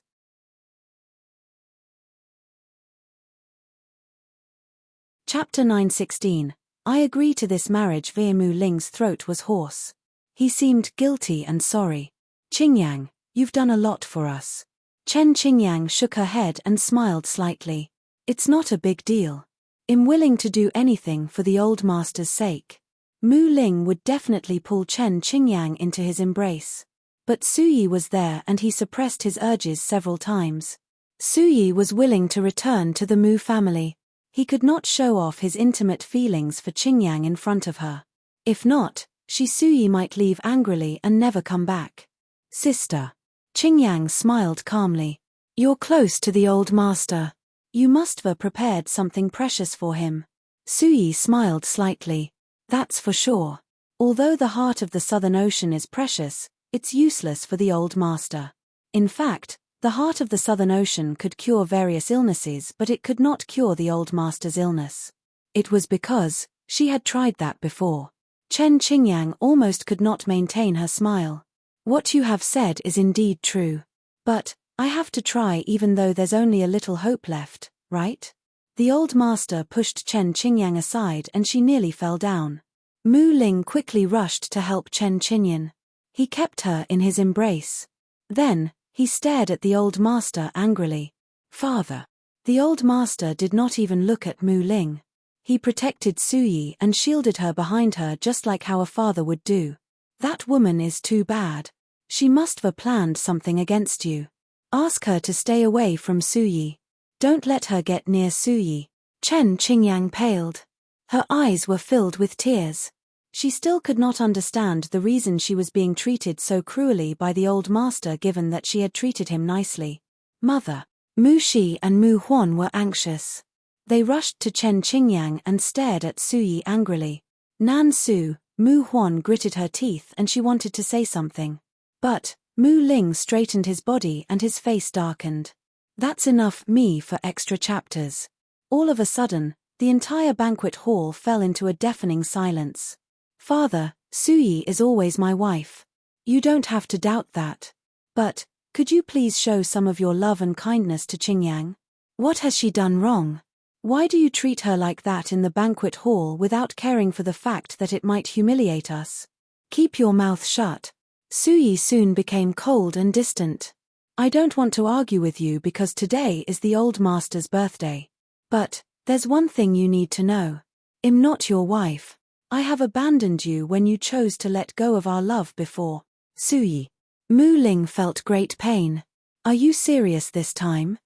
Chapter 9:16. I agree to this marriage. Mu Ling's throat was hoarse. He seemed guilty and sorry. Qingyang, you've done a lot for us. Chen Qingyang shook her head and smiled slightly. It's not a big deal. I'm willing to do anything for the old master's sake. Mu Ling would definitely pull Chen Qingyang into his embrace. But Suyi was there and he suppressed his urges several times. Suyi was willing to return to the Mu family. He could not show off his intimate feelings for Qingyang in front of her. If not, Suyi might leave angrily and never come back. Sister. Qingyang smiled calmly. You're close to the old master. You must have prepared something precious for him. Suyi smiled slightly. That's for sure. Although the heart of the Southern Ocean is precious, it's useless for the old master. In fact, the heart of the Southern Ocean could cure various illnesses, but it could not cure the old master's illness. It was because she had tried that before. Chen Qingyang almost could not maintain her smile. What you have said is indeed true. But I have to try even though there's only a little hope left, right? The old master pushed Chen Qingyang aside and she nearly fell down. Mu Ling quickly rushed to help Chen Qingyang. He kept her in his embrace. Then, he stared at the old master angrily. Father. The old master did not even look at Mu Ling. He protected Suyi and shielded her behind her just like how a father would do. That woman is too bad. She must have planned something against you. Ask her to stay away from Suyi. Don't let her get near Suyi. Chen Qingyang paled. Her eyes were filled with tears. She still could not understand the reason she was being treated so cruelly by the old master given that she had treated him nicely. Mother. Mu Shi and Mu Huan were anxious. They rushed to Chen Qingyang and stared at Suyi angrily. Nan Su, Mu Huan gritted her teeth and she wanted to say something. But Mu Ling straightened his body and his face darkened. That's enough me for extra chapters. All of a sudden, the entire banquet hall fell into a deafening silence. Father, Suyi is always my wife. You don't have to doubt that. But, could you please show some of your love and kindness to Qingyang? What has she done wrong? Why do you treat her like that in the banquet hall without caring for the fact that it might humiliate us? Keep your mouth shut. Suyi soon became cold and distant. I don't want to argue with you because today is the old master's birthday. But, there's one thing you need to know. I'm not your wife. I have abandoned you when you chose to let go of our love before. Suyi. Mu Ling felt great pain. Are you serious this time?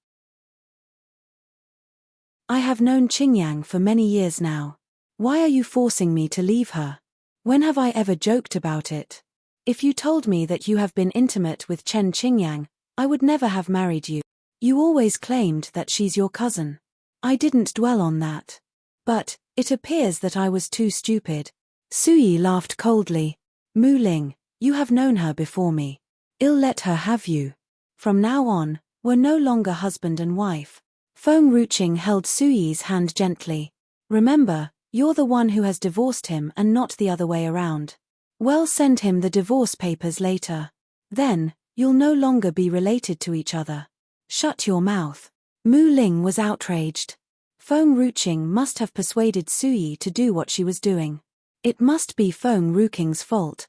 I have known Qingyang for many years now. Why are you forcing me to leave her? When have I ever joked about it? If you told me that you have been intimate with Chen Qingyang, I would never have married you. You always claimed that she's your cousin. I didn't dwell on that. But, it appears that I was too stupid. Suyi laughed coldly. Mu Ling, you have known her before me. I'll let her have you. From now on, we're no longer husband and wife. Feng Ruqing held Suyi's hand gently. Remember, you're the one who has divorced him and not the other way around. Well, send him the divorce papers later. Then, you'll no longer be related to each other. Shut your mouth. Mu Ling was outraged. Feng Ruqing must have persuaded Suyi to do what she was doing. It must be Feng Ruqing's fault.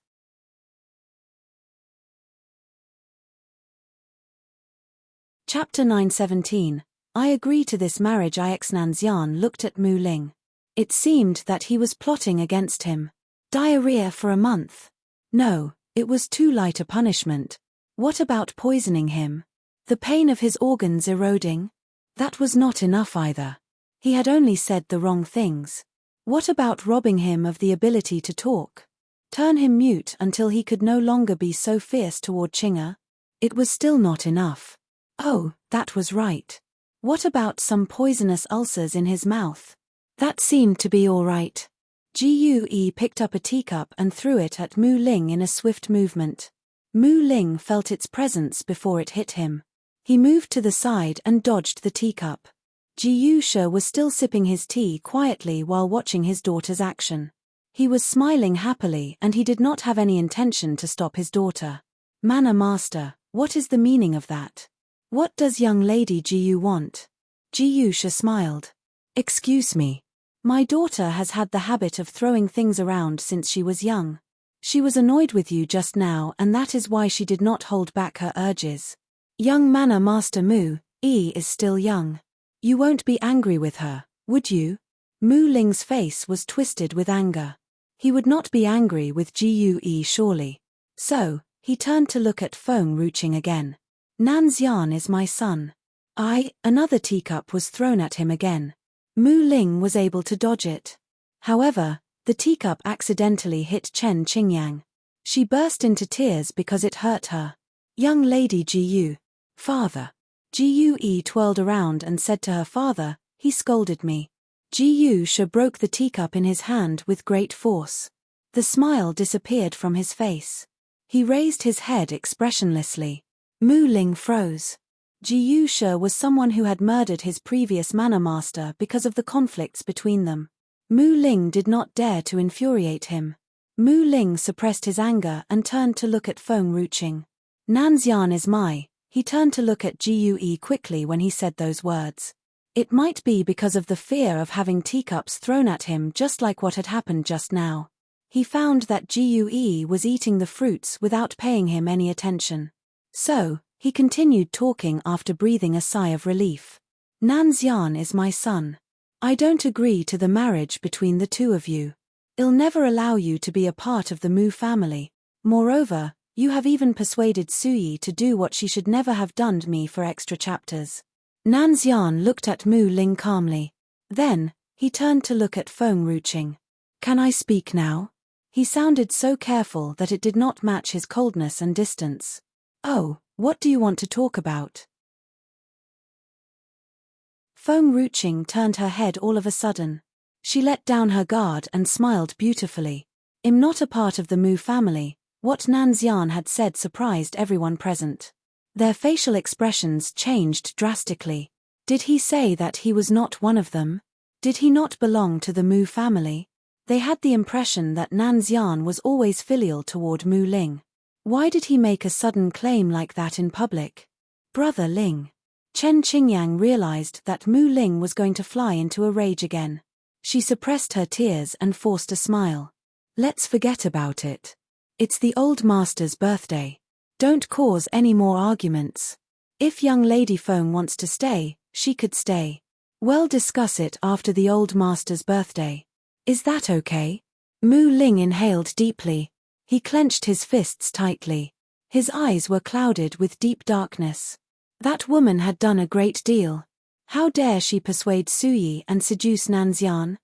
Chapter 917. I agree to this marriage. Nanxian looked at Mu Ling. It seemed that he was plotting against him. Diarrhea for a month. No, it was too light a punishment. What about poisoning him? The pain of his organs eroding? That was not enough either. He had only said the wrong things. What about robbing him of the ability to talk? Turn him mute until he could no longer be so fierce toward Qinga? It was still not enough. Oh, that was right. What about some poisonous ulcers in his mouth? That seemed to be all right. Gue picked up a teacup and threw it at Mu Ling in a swift movement. Mu Ling felt its presence before it hit him. He moved to the side and dodged the teacup. Jiusha was still sipping his tea quietly while watching his daughter's action. He was smiling happily and he did not have any intention to stop his daughter. Manner Master, what is the meaning of that? What does young lady Jiu want? Jiusha smiled. Excuse me. My daughter has had the habit of throwing things around since she was young. She was annoyed with you just now and that is why she did not hold back her urges. Young Manor Master Mu is still young. You won't be angry with her, would you? Mu Ling's face was twisted with anger. He would not be angry with Gue surely. So, he turned to look at Feng Ruqing again. Nanxian is my son. Another teacup was thrown at him again. Mu Ling was able to dodge it. However, the teacup accidentally hit Chen Qingyang. She burst into tears because it hurt her. Young lady Gu. Father. Gue twirled around and said to her father, he scolded me. Jiusha broke the teacup in his hand with great force. The smile disappeared from his face. He raised his head expressionlessly. Mu Ling froze. Jiusha was someone who had murdered his previous manor master because of the conflicts between them. Mu Ling did not dare to infuriate him. Mu Ling suppressed his anger and turned to look at Feng Ruqing. Nanxian is my. He turned to look at Gue quickly when he said those words. It might be because of the fear of having teacups thrown at him just like what had happened just now. He found that Gue was eating the fruits without paying him any attention. So, he continued talking after breathing a sigh of relief. Nanxian is my son. I don't agree to the marriage between the two of you. I'll never allow you to be a part of the Mu family. Moreover, You have even persuaded Suyi to do what she should never have done me for extra chapters. Nanxian looked at Mu Ling calmly. Then, he turned to look at Feng Ruqing. Can I speak now? He sounded so careful that it did not match his coldness and distance. Oh, what do you want to talk about? Feng Ruqing turned her head all of a sudden. She let down her guard and smiled beautifully. I'm not a part of the Mu family. What Nanxian had said surprised everyone present. Their facial expressions changed drastically. Did he say that he was not one of them? Did he not belong to the Mu family? They had the impression that Nanxian was always filial toward Mu Ling. Why did he make a sudden claim like that in public? Brother Ling. Chen Qingyang realized that Mu Ling was going to fly into a rage again. She suppressed her tears and forced a smile. Let's forget about it. It's the old master's birthday. Don't cause any more arguments. If young Lady Feng wants to stay, she could stay. We'll discuss it after the old master's birthday. Is that okay? Mu Ling inhaled deeply. He clenched his fists tightly. His eyes were clouded with deep darkness. That woman had done a great deal. How dare she persuade Suyi and seduce Nanxian?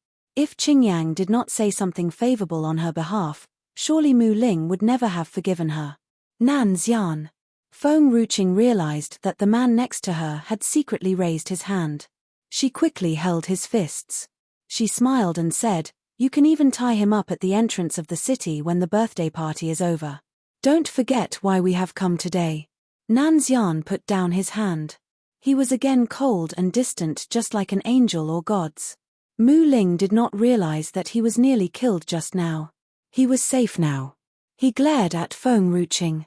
If Qingyang did not say something favorable on her behalf, surely Mu Ling would never have forgiven her. Nanxian. Feng Ruqing realized that the man next to her had secretly raised his hand. She quickly held his fists. She smiled and said, "You can even tie him up at the entrance of the city when the birthday party is over. Don't forget why we have come today." Nanxian put down his hand. He was again cold and distant, just like an angel or gods. Mu Ling did not realize that he was nearly killed just now. He was safe now. He glared at Feng Ruqing.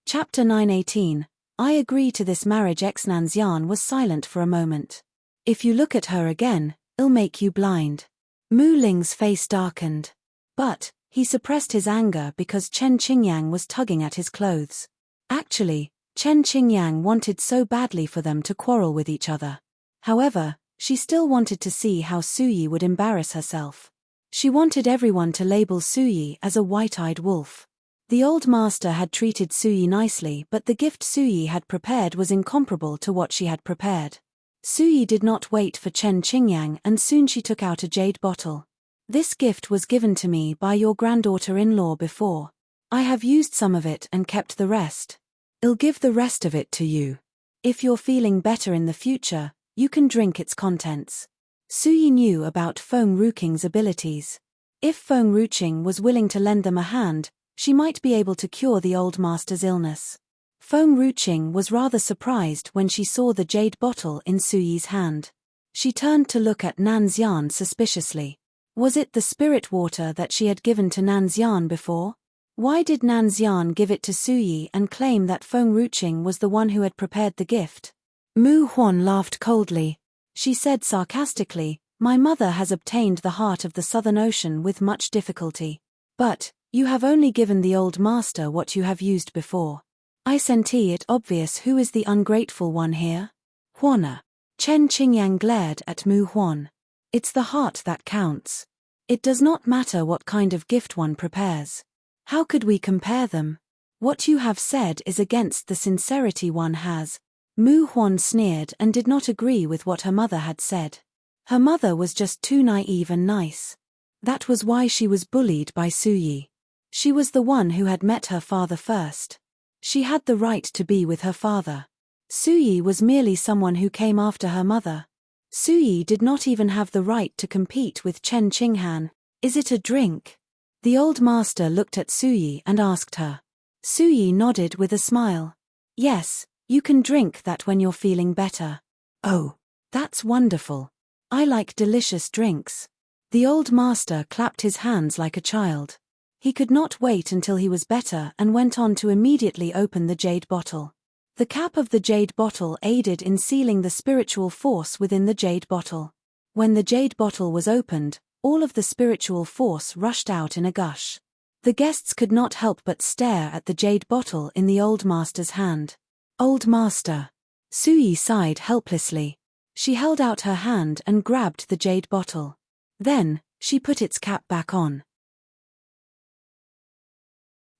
Chapter 9:18. I agree to this marriage. Nanxian was silent for a moment. If you look at her again, it'll make you blind. Mu Ling's face darkened. But he suppressed his anger because Chen Qingyang was tugging at his clothes. Actually, Chen Qingyang wanted so badly for them to quarrel with each other. However, she still wanted to see how Suyi would embarrass herself. She wanted everyone to label Suyi as a white-eyed wolf. The old master had treated Suyi nicely, but the gift Suyi had prepared was incomparable to what she had prepared. Suyi did not wait for Chen Qingyang, and soon she took out a jade bottle. This gift was given to me by your granddaughter-in-law before. I have used some of it and kept the rest. I'll give the rest of it to you. If you're feeling better in the future, you can drink its contents. Suyi knew about Feng Ruqing's abilities. If Feng Ruqing was willing to lend them a hand, she might be able to cure the old master's illness. Feng Ruqing was rather surprised when she saw the jade bottle in Suyi's hand. She turned to look at Nanxian suspiciously. Was it the spirit water that she had given to Nanxian before? Why did Nanxian give it to Suyi and claim that Feng Ruqing was the one who had prepared the gift? Mu Huan laughed coldly. She said sarcastically, "My mother has obtained the heart of the Southern Ocean with much difficulty. But you have only given the old master what you have used before. I senti it obvious who is the ungrateful one here." Huana. Chen Qingyang glared at Mu Huan. It's the heart that counts. It does not matter what kind of gift one prepares. How could we compare them? What you have said is against the sincerity one has. Mu Huan sneered and did not agree with what her mother had said. Her mother was just too naive and nice. That was why she was bullied by Suyi. She was the one who had met her father first. She had the right to be with her father. Suyi was merely someone who came after her mother. Suyi did not even have the right to compete with Chen Qinghan. Is it a drink? The old master looked at Suyi and asked her. Suyi nodded with a smile. Yes, you can drink that when you're feeling better. Oh, that's wonderful. I like delicious drinks. The old master clapped his hands like a child. He could not wait until he was better and went on to immediately open the jade bottle. The cap of the jade bottle aided in sealing the spiritual force within the jade bottle. When the jade bottle was opened, all of the spiritual force rushed out in a gush. The guests could not help but stare at the jade bottle in the old master's hand. Old master. Suyi sighed helplessly. She held out her hand and grabbed the jade bottle. Then, She put its cap back on.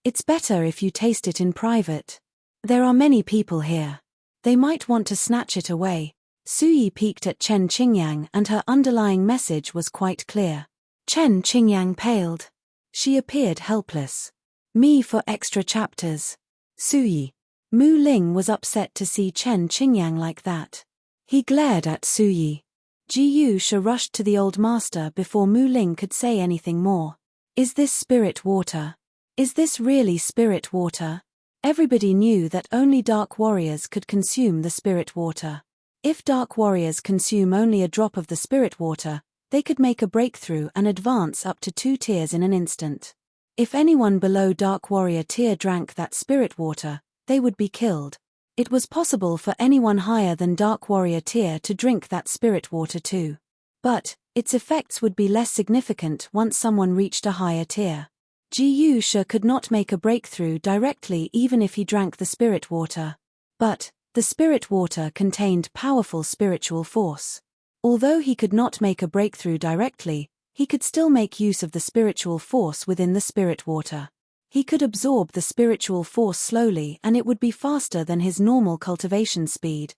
It's better if you taste it in private. There are many people here. They might want to snatch it away. Suyi peeked at Chen Qingyang and her underlying message was quite clear. Chen Qingyang paled. She appeared helpless. Me for extra chapters. Suyi. Mu Ling was upset to see Chen Qingyang like that. He glared at Suyi. Ji Yusha rushed to the old master before Mu Ling could say anything more. Is this spirit water? Is this really spirit water? Everybody knew that only dark warriors could consume the spirit water. If dark warriors consume only a drop of the spirit water, they could make a breakthrough and advance up to 2 tiers in an instant. If anyone below dark warrior tier drank that spirit water, they would be killed. It was possible for anyone higher than dark warrior tier to drink that spirit water too. But its effects would be less significant once someone reached a higher tier. Ji Yusha could not make a breakthrough directly even if he drank the spirit water. But the spirit water contained powerful spiritual force. Although he could not make a breakthrough directly, he could still make use of the spiritual force within the spirit water. He could absorb the spiritual force slowly and it would be faster than his normal cultivation speed.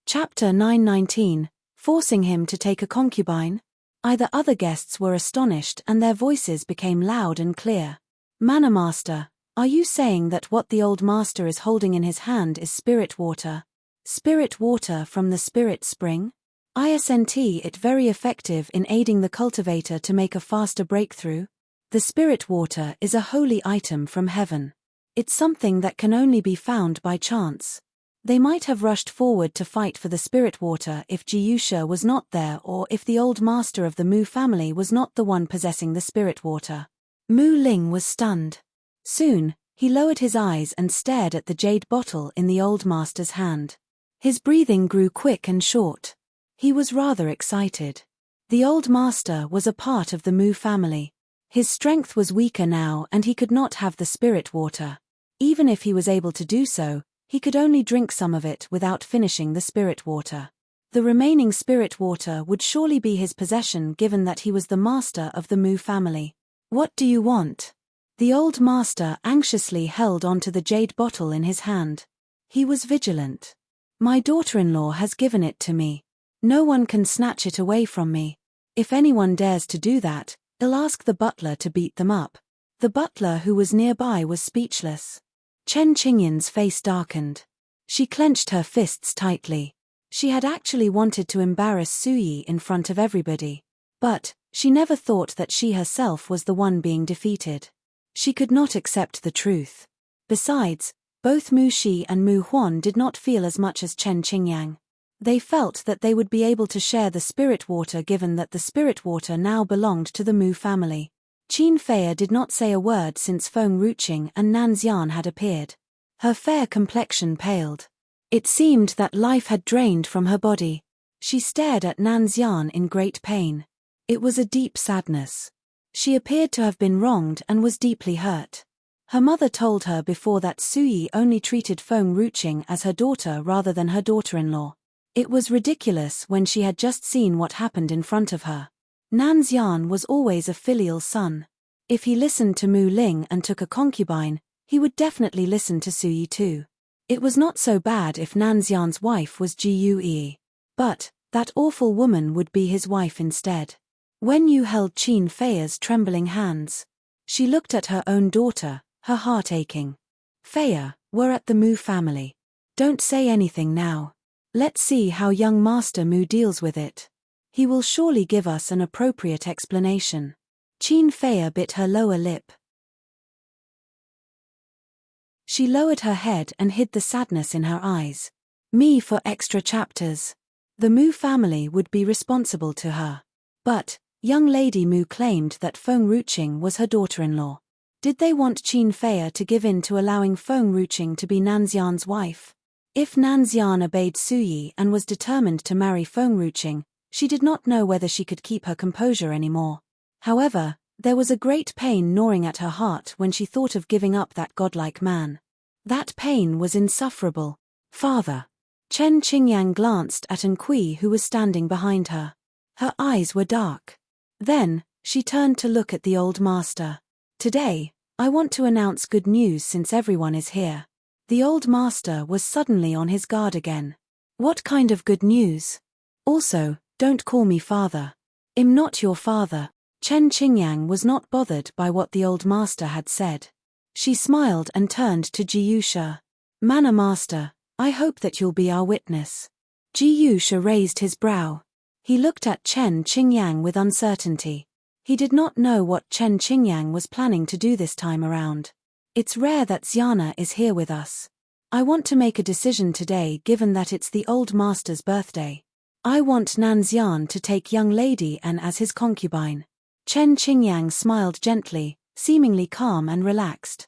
Chapter 919. Forcing him to take a concubine? Either other guests were astonished and their voices became loud and clear. Manor Master, are you saying that what the old master is holding in his hand is spirit water? Spirit water from the spirit spring? Isn't it very effective in aiding the cultivator to make a faster breakthrough? The spirit water is a holy item from heaven. It's something that can only be found by chance. They might have rushed forward to fight for the spirit water if Ji Yusha was not there or if the old master of the Mu family was not the one possessing the spirit water. Mu Ling was stunned. Soon, he lowered his eyes and stared at the jade bottle in the old master's hand. His breathing grew quick and short. He was rather excited. The old master was a part of the Mu family. His strength was weaker now and he could not have the spirit water. Even if he was able to do so, he could only drink some of it without finishing the spirit water. The remaining spirit water would surely be his possession given that he was the master of the Mu family. What do you want? The old master anxiously held onto the jade bottle in his hand. He was vigilant. My daughter-in-law has given it to me. No one can snatch it away from me. If anyone dares to do that, I'll ask the butler to beat them up. The butler who was nearby was speechless. Chen Qingyan's face darkened. She clenched her fists tightly. She had actually wanted to embarrass Suyi in front of everybody. But she never thought that she herself was the one being defeated. She could not accept the truth. Besides, both Mu Shi and Mu Huan did not feel as much as Chen Qingyang. They felt that they would be able to share the spirit water given that the spirit water now belonged to the Mu family. Qin Fei did not say a word since Feng Ruqing and Nan Xian had appeared. Her fair complexion paled. It seemed that life had drained from her body. She stared at Nan Xian in great pain. It was a deep sadness. She appeared to have been wronged and was deeply hurt. Her mother told her before that Suyi only treated Feng Ruqing as her daughter rather than her daughter-in-law. It was ridiculous when she had just seen what happened in front of her. Nan Xian was always a filial son. If he listened to Mu Ling and took a concubine, he would definitely listen to Suyi too. It was not so bad if Nan Xian's wife was Ji Yue. But that awful woman would be his wife instead. Wen Yu held Qin Fei's trembling hands. She looked at her own daughter, her heart aching. Fei, we're at the Mu family. Don't say anything now. Let's see how young Master Mu deals with it. He will surely give us an appropriate explanation. Qin Fei bit her lower lip. She lowered her head and hid the sadness in her eyes. Me for extra chapters. The Mu family would be responsible to her. But young Lady Mu claimed that Feng Ruqing was her daughter-in-law. Did they want Qin Fei to give in to allowing Feng Ruqing to be Nan Xian's wife? If Nan Xian obeyed Suyi and was determined to marry Feng Ruqing, she did not know whether she could keep her composure anymore. However, there was a great pain gnawing at her heart when she thought of giving up that godlike man. That pain was insufferable. Father. Chen Qingyang glanced at Encui, who was standing behind her. Her eyes were dark. Then, she turned to look at the old master. Today, I want to announce good news since everyone is here. The old master was suddenly on his guard again. What kind of good news? Also, don't call me father. I'm not your father. Chen Qingyang was not bothered by what the old master had said. She smiled and turned to Jiyusha. Manner master, I hope that you'll be our witness. Jiyusha raised his brow. He looked at Chen Qingyang with uncertainty. He did not know what Chen Qingyang was planning to do this time around. It's rare that Xiana is here with us. I want to make a decision today given that it's the old master's birthday. I want Nanxian to take young lady An as his concubine. Chen Qingyang smiled gently, seemingly calm and relaxed.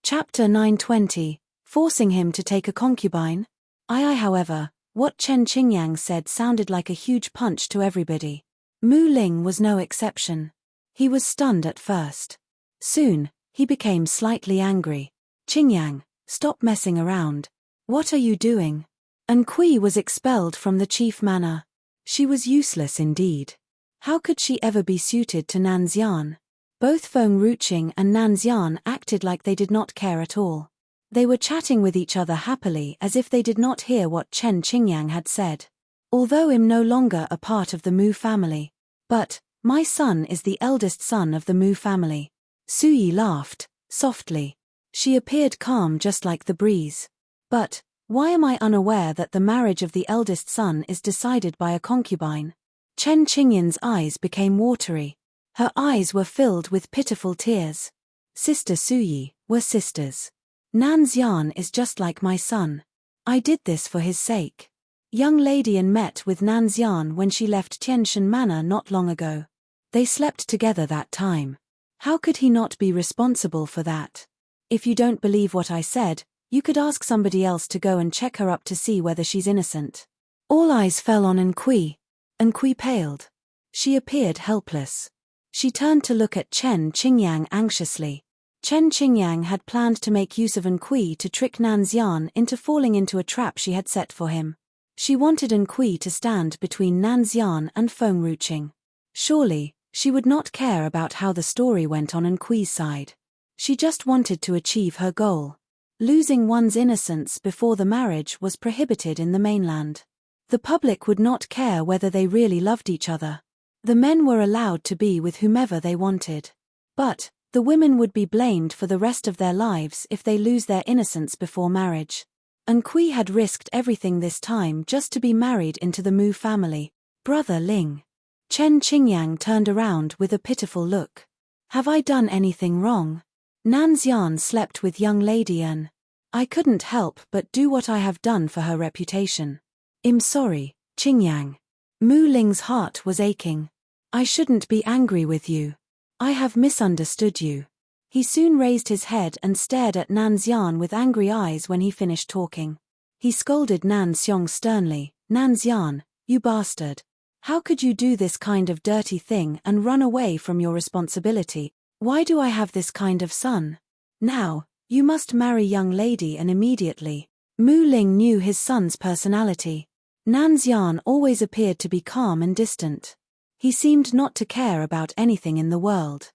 Chapter 920, Forcing him to take a concubine? However, what Chen Qingyang said sounded like a huge punch to everybody. Mu Ling was no exception. He was stunned at first. Soon, he became slightly angry. Qingyang, stop messing around. What are you doing? Encui was expelled from the chief manor. She was useless indeed. How could she ever be suited to Nanxian? Both Feng Ruqing and Nanxian acted like they did not care at all. They were chatting with each other happily as if they did not hear what Chen Qingyang had said. Although I'm no longer a part of the Mu family. But, my son is the eldest son of the Mu family. Suyi laughed, softly. She appeared calm just like the breeze. But, why am I unaware that the marriage of the eldest son is decided by a concubine? Chen Qingyan's eyes became watery. Her eyes were filled with pitiful tears. Sister Suyi, we're sisters. Nanxian is just like my son. I did this for his sake. Young lady An met with Nanxian when she left Tianshan Manor not long ago. They slept together that time. How could he not be responsible for that? If you don't believe what I said, you could ask somebody else to go and check her up to see whether she's innocent. All eyes fell on Encui. Encui paled. She appeared helpless. She turned to look at Chen Qingyang anxiously. Chen Qingyang had planned to make use of Encui to trick Nanxian into falling into a trap she had set for him. She wanted Encui to stand between Nanxian and Feng Ruqing. Surely, she would not care about how the story went on Encui's side. She just wanted to achieve her goal. Losing one's innocence before the marriage was prohibited in the mainland. The public would not care whether they really loved each other. The men were allowed to be with whomever they wanted. But, the women would be blamed for the rest of their lives if they lose their innocence before marriage. Encui had risked everything this time just to be married into the Mu family. Brother Ling. Chen Qingyang turned around with a pitiful look. Have I done anything wrong? Nanxian slept with young lady An. I couldn't help but do what I have done for her reputation. I'm sorry, Qingyang. Mu Ling's heart was aching. I shouldn't be angry with you. I have misunderstood you. He soon raised his head and stared at Nanxian with angry eyes when he finished talking. He scolded Nanxiang sternly. Nanxian, you bastard. How could you do this kind of dirty thing and run away from your responsibility? Why do I have this kind of son? Now, you must marry young lady and immediately. Mu Ling knew his son's personality. Nanxian always appeared to be calm and distant. He seemed not to care about anything in the world.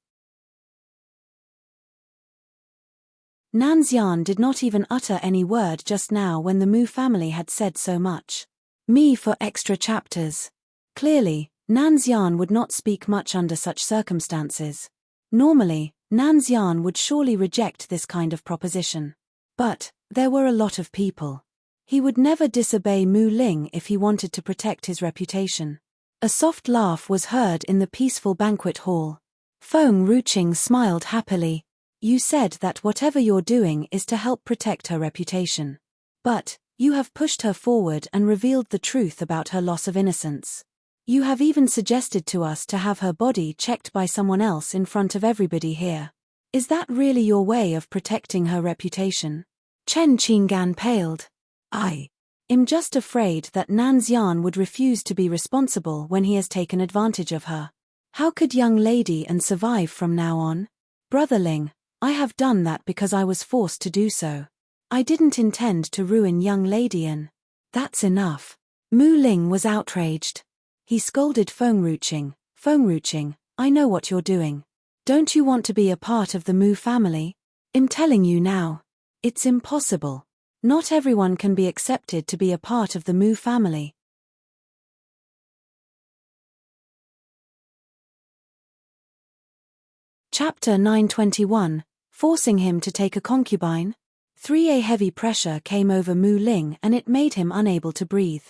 Nanxian did not even utter any word just now when the Mu family had said so much. Me for extra chapters. Clearly, Nanxian would not speak much under such circumstances. Normally, Nanxian would surely reject this kind of proposition. But, there were a lot of people. He would never disobey Mu Ling if he wanted to protect his reputation. A soft laugh was heard in the peaceful banquet hall. Feng Ruqing smiled happily. You said that whatever you're doing is to help protect her reputation. But, you have pushed her forward and revealed the truth about her loss of innocence. You have even suggested to us to have her body checked by someone else in front of everybody here. Is that really your way of protecting her reputation? Chen Qingyang paled. I'm just afraid that Nanxian would refuse to be responsible when he has taken advantage of her. How could young lady An survive from now on? Brother Ling, I have done that because I was forced to do so. I didn't intend to ruin young Lady An. That's enough. Mu Ling was outraged. He scolded Fengruching, I know what you're doing. Don't you want to be a part of the Mu family? I'm telling you now. It's impossible. Not everyone can be accepted to be a part of the Mu family. Chapter 921, Forcing him to take a concubine? 3A heavy pressure came over Mu Ling and it made him unable to breathe.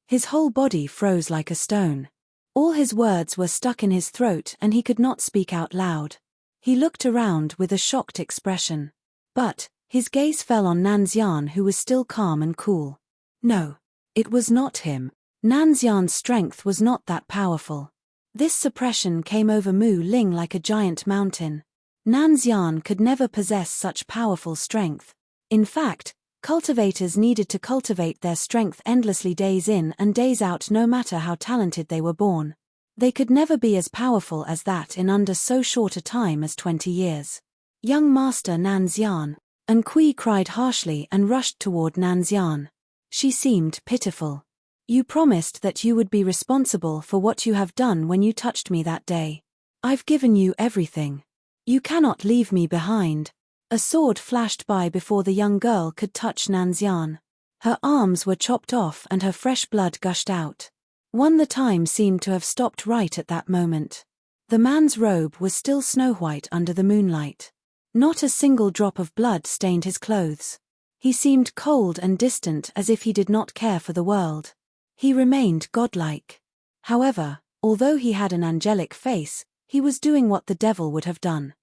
His whole body froze like a stone. All his words were stuck in his throat and he could not speak out loud. He looked around with a shocked expression. But his gaze fell on Nanxian, who was still calm and cool. No, it was not him. Nanxian's strength was not that powerful. This suppression came over Mu Ling like a giant mountain. Nanxian could never possess such powerful strength. In fact, cultivators needed to cultivate their strength endlessly days in and days out no matter how talented they were born. They could never be as powerful as that in under so short a time as 20 years. Young Master Nanxian. Kui cried harshly and rushed toward Nanxian. She seemed pitiful. You promised that you would be responsible for what you have done when you touched me that day. I've given you everything. You cannot leave me behind. A sword flashed by before the young girl could touch Nanxian. Her arms were chopped off and her fresh blood gushed out. The time seemed to have stopped right at that moment. The man's robe was still snow-white under the moonlight. Not a single drop of blood stained his clothes. He seemed cold and distant, as if he did not care for the world. He remained godlike. However, although he had an angelic face, he was doing what the devil would have done.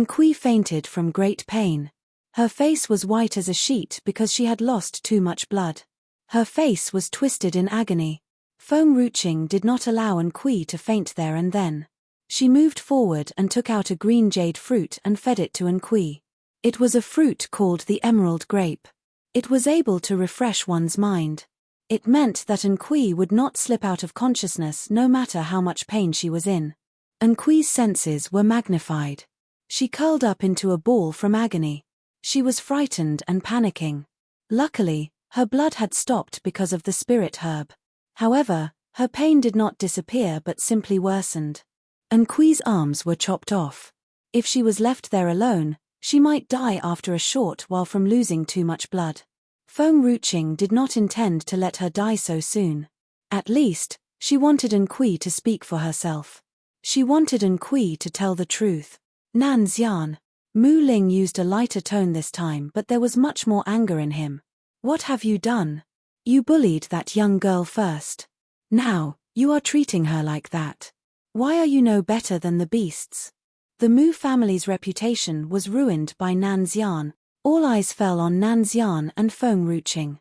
Kui fainted from great pain. Her face was white as a sheet because she had lost too much blood. Her face was twisted in agony. Fengruching did not allow Kui to faint there and then. She moved forward and took out a green jade fruit and fed it to Kui. It was a fruit called the emerald grape. It was able to refresh one's mind. It meant that Kui would not slip out of consciousness no matter how much pain she was in. Kui's senses were magnified. She curled up into a ball from agony. She was frightened and panicking. Luckily, her blood had stopped because of the spirit herb. However, her pain did not disappear but simply worsened. Kui's arms were chopped off. If she was left there alone, she might die after a short while from losing too much blood. Fengruching did not intend to let her die so soon. At least, she wanted Kui to speak for herself. She wanted Kui to tell the truth. Nanxian. Mu Ling used a lighter tone this time, but there was much more anger in him. What have you done? You bullied that young girl first. Now, you are treating her like that. Why are you no better than the beasts? The Mu family's reputation was ruined by Nanxian. All eyes fell on Nanxian and Fengruching.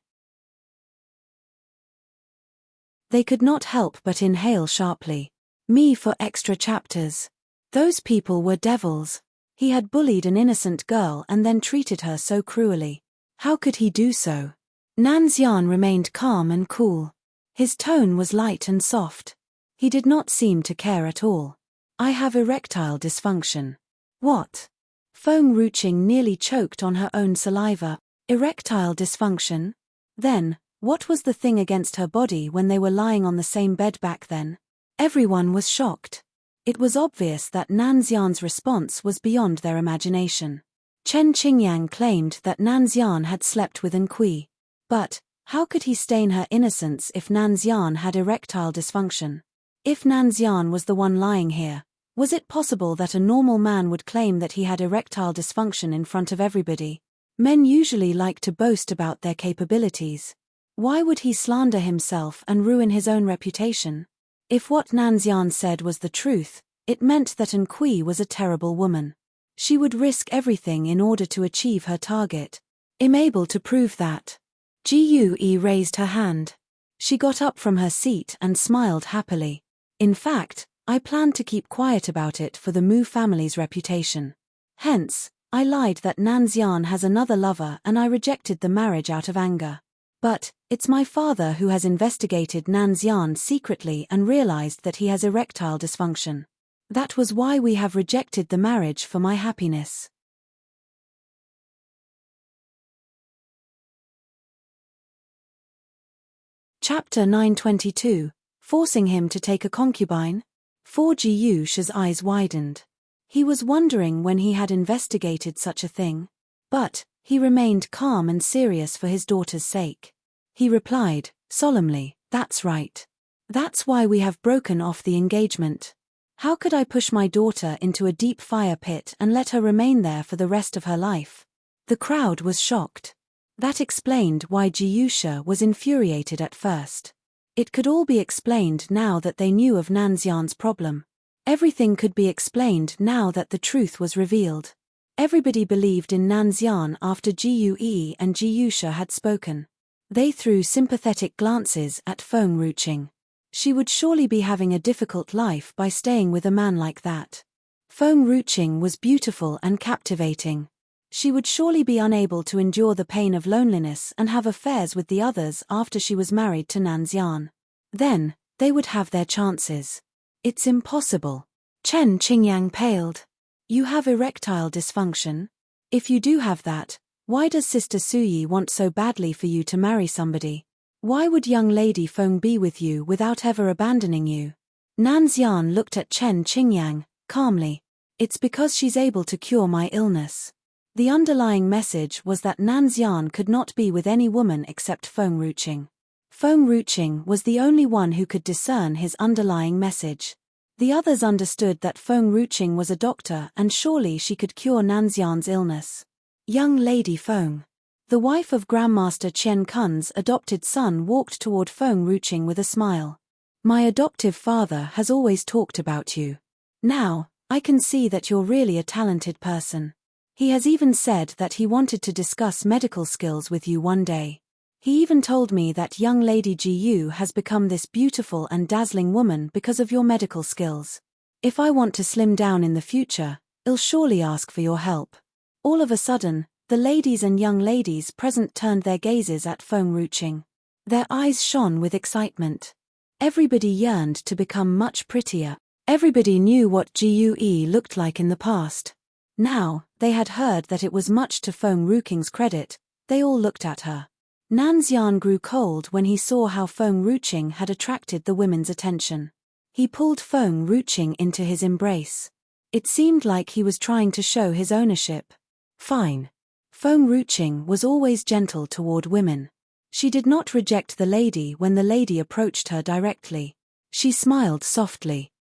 They could not help but inhale sharply. Me for extra chapters. Those people were devils. He had bullied an innocent girl and then treated her so cruelly. How could he do so? Nanxian remained calm and cool. His tone was light and soft. He did not seem to care at all. I have erectile dysfunction. What? Fengruching nearly choked on her own saliva. Erectile dysfunction? Then, what was the thing against her body when they were lying on the same bed back then? Everyone was shocked. It was obvious that Nanxian's response was beyond their imagination. Chen Qingyang claimed that Nanxian had slept with Kui. But, how could he stain her innocence if Nanxian had erectile dysfunction? If Nanxian was the one lying here, was it possible that a normal man would claim that he had erectile dysfunction in front of everybody? Men usually like to boast about their capabilities. Why would he slander himself and ruin his own reputation? If what Nanxian said was the truth, it meant that Kui was a terrible woman. She would risk everything in order to achieve her target. I'm able to prove that. Gue raised her hand. She got up from her seat and smiled happily. In fact, I planned to keep quiet about it for the Mu family's reputation. Hence, I lied that Nanxian has another lover and I rejected the marriage out of anger. But, it's my father who has investigated Nanxian secretly and realized that he has erectile dysfunction. That was why we have rejected the marriage for my happiness. Chapter 922, Forcing him to take a concubine? For Jiyusha's eyes widened. He was wondering when he had investigated such a thing. But he remained calm and serious for his daughter's sake. He replied, solemnly, "That's right. That's why we have broken off the engagement. How could I push my daughter into a deep fire pit and let her remain there for the rest of her life?" The crowd was shocked. That explained why Jiyusha was infuriated at first. It could all be explained now that they knew of Nanxian's problem. Everything could be explained now that the truth was revealed. Everybody believed in Nanxian after Jiyue and Jiyusha had spoken. They threw sympathetic glances at Feng Ruqing. She would surely be having a difficult life by staying with a man like that. Feng Ruqing was beautiful and captivating. She would surely be unable to endure the pain of loneliness and have affairs with the others after she was married to Nanxian. Then, they would have their chances. It's impossible. Chen Qingyang paled. You have erectile dysfunction? If you do have that, why does Sister Suyi want so badly for you to marry somebody? Why would young lady Feng be with you without ever abandoning you? Nanxian looked at Chen Qingyang, calmly. It's because she's able to cure my illness. The underlying message was that Nanxian could not be with any woman except Feng Ruqing. Feng Ruqing was the only one who could discern his underlying message. The others understood that Feng Ruqing was a doctor and surely she could cure Nanxian's illness. Young lady Feng. The wife of Grandmaster Qian Kun's adopted son walked toward Feng Ruqing with a smile. My adoptive father has always talked about you. Now, I can see that you're really a talented person. He has even said that he wanted to discuss medical skills with you one day. He even told me that young lady Jiyu has become this beautiful and dazzling woman because of your medical skills. If I want to slim down in the future, I'll surely ask for your help. All of a sudden, the ladies and young ladies present turned their gazes at Feng Ruqing. Their eyes shone with excitement. Everybody yearned to become much prettier. Everybody knew what Jiyu looked like in the past. Now, they had heard that it was much to Feng Ruqing's credit. They all looked at her. Nanxian grew cold when he saw how Feng Ruqing had attracted the women's attention. He pulled Feng Ruqing into his embrace. It seemed like he was trying to show his ownership. Fine. Feng Ruqing was always gentle toward women. She did not reject the lady when the lady approached her directly. She smiled softly.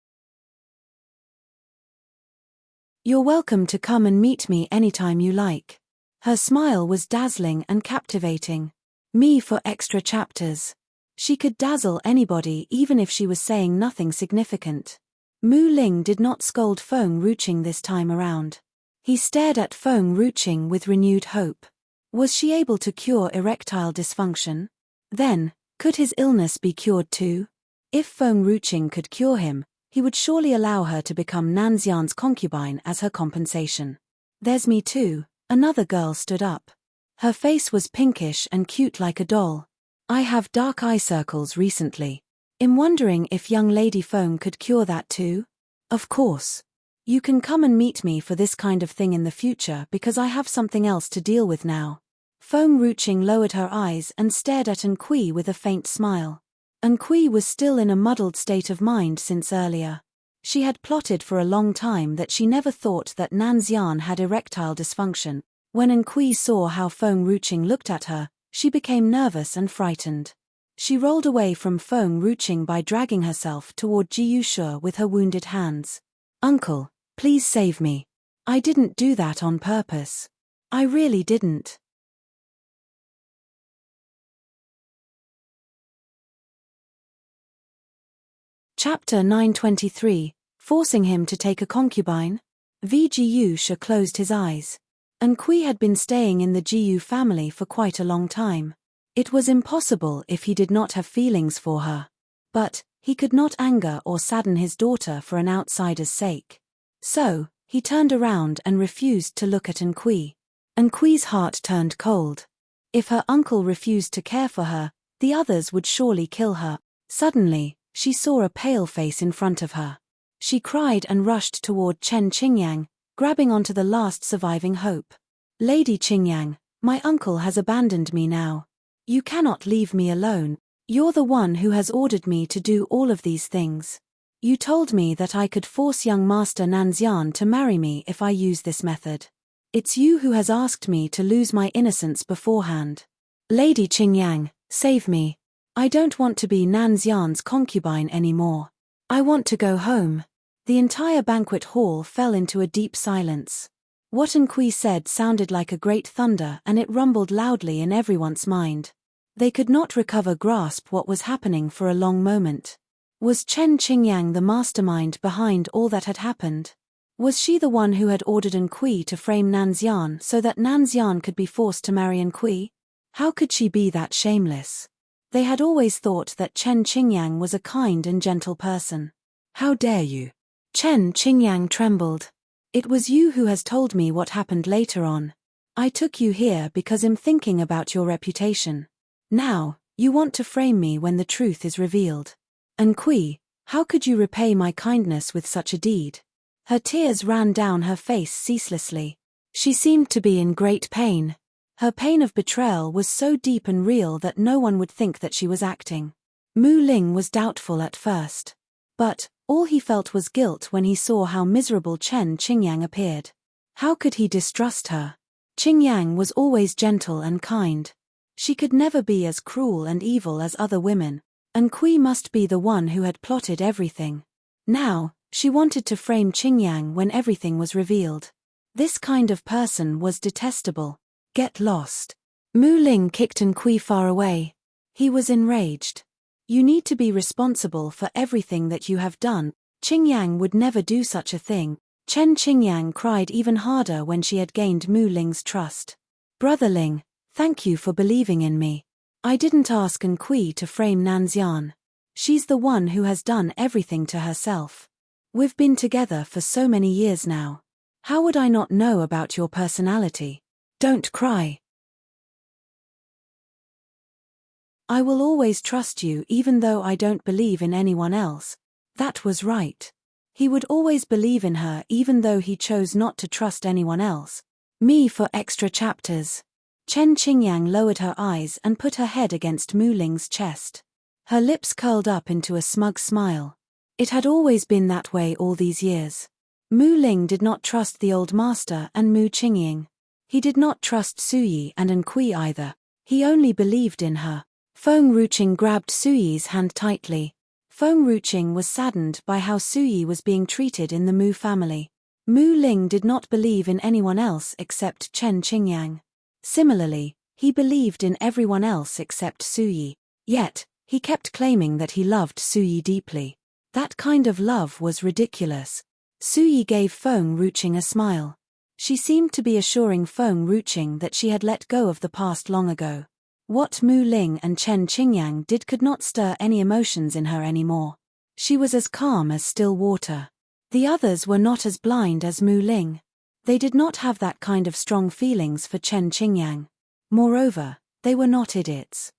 You're welcome to come and meet me anytime you like. Her smile was dazzling and captivating. Me for extra chapters. She could dazzle anybody even if she was saying nothing significant. Mu Ling did not scold Feng Ruqing this time around. He stared at Feng Ruqing with renewed hope. Was she able to cure erectile dysfunction? Then, could his illness be cured too? If Feng Ruqing could cure him, he would surely allow her to become Nanxian's concubine as her compensation. There's me too, another girl stood up. Her face was pinkish and cute like a doll. I have dark eye circles recently. I'm wondering if young lady Feng could cure that too? Of course. You can come and meet me for this kind of thing in the future because I have something else to deal with now. Feng Ruqing lowered her eyes and stared at Encui with a faint smile. Encui was still in a muddled state of mind since earlier. She had plotted for a long time that she never thought that Nanxian had erectile dysfunction. When Encui saw how Feng Ruqing looked at her, she became nervous and frightened. She rolled away from Feng Ruqing by dragging herself toward Jiyusha with her wounded hands. Uncle, please save me. I didn't do that on purpose. I really didn't. Chapter 923, Forcing him to take a concubine? Jiyusha closed his eyes. Encui had been staying in the Jiyu family for quite a long time. It was impossible if he did not have feelings for her. But, he could not anger or sadden his daughter for an outsider's sake. So, he turned around and refused to look at Encui. Enqui's heart turned cold. If her uncle refused to care for her, the others would surely kill her. Suddenly, she saw a pale face in front of her. She cried and rushed toward Chen Qingyang, grabbing onto the last surviving hope. Lady Qingyang, my uncle has abandoned me now. You cannot leave me alone. You're the one who has ordered me to do all of these things. You told me that I could force young Master Nanxian to marry me if I use this method. It's you who has asked me to lose my innocence beforehand. Lady Qingyang, save me. I don't want to be Nanxian's concubine anymore. I want to go home. The entire banquet hall fell into a deep silence. What Encui said sounded like a great thunder, and it rumbled loudly in everyone's mind. They could not grasp what was happening for a long moment. Was Chen Qingyang the mastermind behind all that had happened? Was she the one who had ordered Encui to frame Nanxian so that Nanxian could be forced to marry Encui? How could she be that shameless? They had always thought that Chen Qingyang was a kind and gentle person. How dare you? Chen Qingyang trembled. It was you who has told me what happened later on. I took you here because I'm thinking about your reputation. Now, you want to frame me when the truth is revealed. Encui, how could you repay my kindness with such a deed? Her tears ran down her face ceaselessly. She seemed to be in great pain. Her pain of betrayal was so deep and real that no one would think that she was acting. Mu Ling was doubtful at first. But all he felt was guilt when he saw how miserable Chen Qingyang appeared. How could he distrust her? Qingyang was always gentle and kind. She could never be as cruel and evil as other women. Encui must be the one who had plotted everything. Now, she wanted to frame Qingyang when everything was revealed. This kind of person was detestable. Get lost. Mu Ling kicked Encui far away. He was enraged. You need to be responsible for everything that you have done. Qingyang would never do such a thing. Chen Qingyang cried even harder when she had gained Mu Ling's trust. Brother Ling, thank you for believing in me. I didn't ask Encui to frame Nanxian. She's the one who has done everything to herself. We've been together for so many years now. How would I not know about your personality? Don't cry. I will always trust you even though I don't believe in anyone else. That was right. He would always believe in her even though he chose not to trust anyone else. Me for extra chapters. Chen Qingyang lowered her eyes and put her head against Mu Ling's chest. Her lips curled up into a smug smile. It had always been that way all these years. Mu Ling did not trust the old master and Mu Qingying. He did not trust Suyi and Encui either. He only believed in her. Feng Ruqing grabbed Suyi's hand tightly. Feng Ruqing was saddened by how Suyi was being treated in the Mu family. Mu Ling did not believe in anyone else except Chen Qingyang. Similarly, he believed in everyone else except Suyi. Yet, he kept claiming that he loved Suyi deeply. That kind of love was ridiculous. Suyi gave Feng Ruqing a smile. She seemed to be assuring Feng Ruqing that she had let go of the past long ago. What Mu Ling and Chen Qingyang did could not stir any emotions in her anymore. She was as calm as still water. The others were not as blind as Mu Ling. They did not have that kind of strong feelings for Chen Qingyang. Moreover, they were not idiots.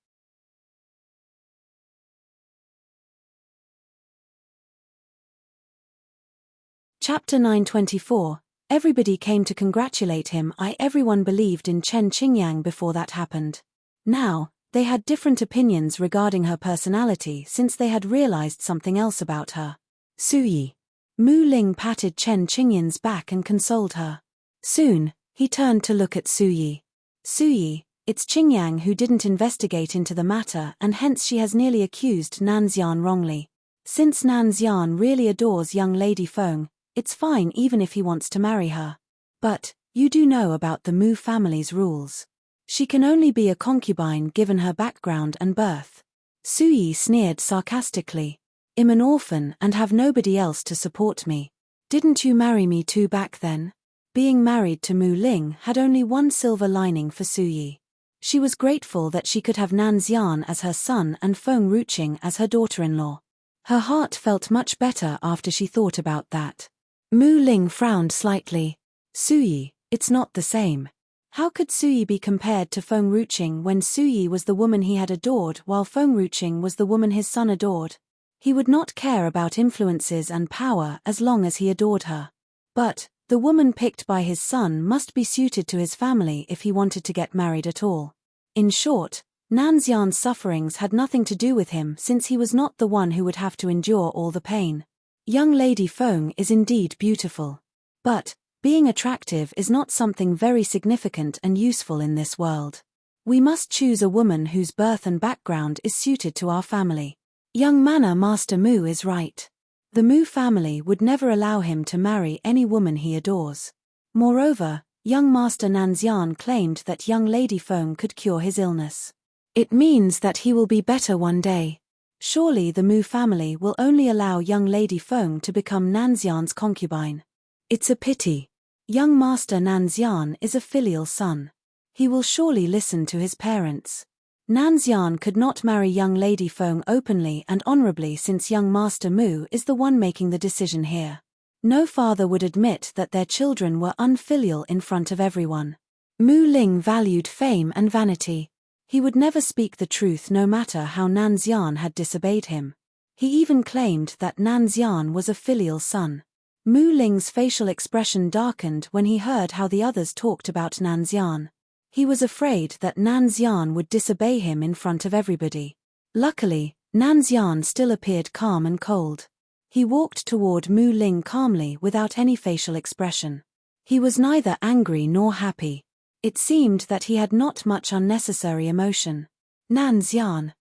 Chapter 924. Everybody came to congratulate him. Everyone believed in Chen Qingyang before that happened. Now, they had different opinions regarding her personality since they had realized something else about her. Suyi. Mu Ling patted Chen Qingyang's back and consoled her. Soon, he turned to look at Suyi. Suyi, it's Qingyang who didn't investigate into the matter and hence she has nearly accused Nanxian wrongly. Since Nanxian really adores young Lady Feng, it's fine even if he wants to marry her. But, you do know about the Mu family's rules. She can only be a concubine given her background and birth. Suyi sneered sarcastically. I'm an orphan and have nobody else to support me. Didn't you marry me too back then? Being married to Mu Ling had only one silver lining for Suyi. She was grateful that she could have Nanxian as her son and Feng Ruqing as her daughter-in-law. Her heart felt much better after she thought about that. Mu Ling frowned slightly. Suyi, it's not the same. How could Suyi be compared to Feng Ruqing when Suyi was the woman he had adored while Feng Ruqing was the woman his son adored? He would not care about influences and power as long as he adored her. But, the woman picked by his son must be suited to his family if he wanted to get married at all. In short, Nanxian's sufferings had nothing to do with him since he was not the one who would have to endure all the pain. Young Lady Feng is indeed beautiful. But, being attractive is not something very significant and useful in this world. We must choose a woman whose birth and background is suited to our family. Young Manor Master Mu is right. The Mu family would never allow him to marry any woman he adores. Moreover, young Master Nanxian claimed that young Lady Feng could cure his illness. It means that he will be better one day. Surely the Mu family will only allow young Lady Feng to become Nanxian's concubine. It's a pity. Young Master Nanxian is a filial son. He will surely listen to his parents. Nanxian could not marry young Lady Feng openly and honorably since young Master Mu is the one making the decision here. No father would admit that their children were unfilial in front of everyone. Mu Ling valued fame and vanity. He would never speak the truth no matter how Nanxian had disobeyed him. He even claimed that Nanxian was a filial son. Mu Ling's facial expression darkened when he heard how the others talked about Nanxian. He was afraid that Nanxian would disobey him in front of everybody. Luckily, Nanxian still appeared calm and cold. He walked toward Mu Ling calmly without any facial expression. He was neither angry nor happy. It seemed that he had not much unnecessary emotion. Nanxian.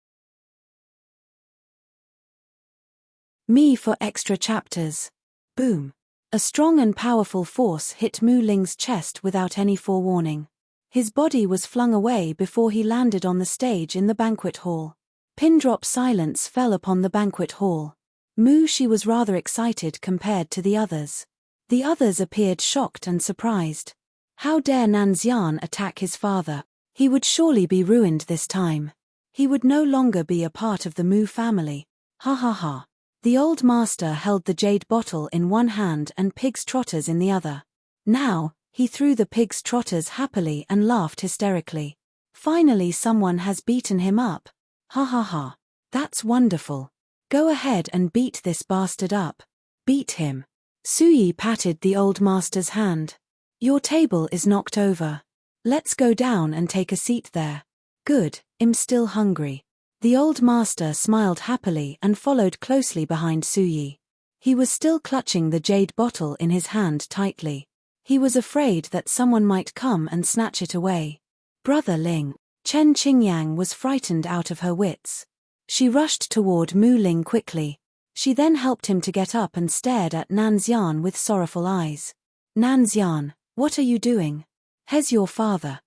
Me for extra chapters. Boom. A strong and powerful force hit Mu Ling's chest without any forewarning. His body was flung away before he landed on the stage in the banquet hall. Pin-drop silence fell upon the banquet hall. She was rather excited compared to the others. The others appeared shocked and surprised. How dare Nanxian attack his father? He would surely be ruined this time. He would no longer be a part of the Mu family. Ha ha ha. The old master held the jade bottle in one hand and pig's trotters in the other. Now, he threw the pig's trotters happily and laughed hysterically. Finally someone has beaten him up. Ha ha ha. That's wonderful. Go ahead and beat this bastard up. Beat him. Suyi patted the old master's hand. Your table is knocked over. Let's go down and take a seat there. Good, I'm still hungry. The old master smiled happily and followed closely behind Suyi. He was still clutching the jade bottle in his hand tightly. He was afraid that someone might come and snatch it away. Brother Ling. Chen Qingyang was frightened out of her wits. She rushed toward Mu Ling quickly. She then helped him to get up and stared at Nanxian with sorrowful eyes. Nanxian, what are you doing? He's your father.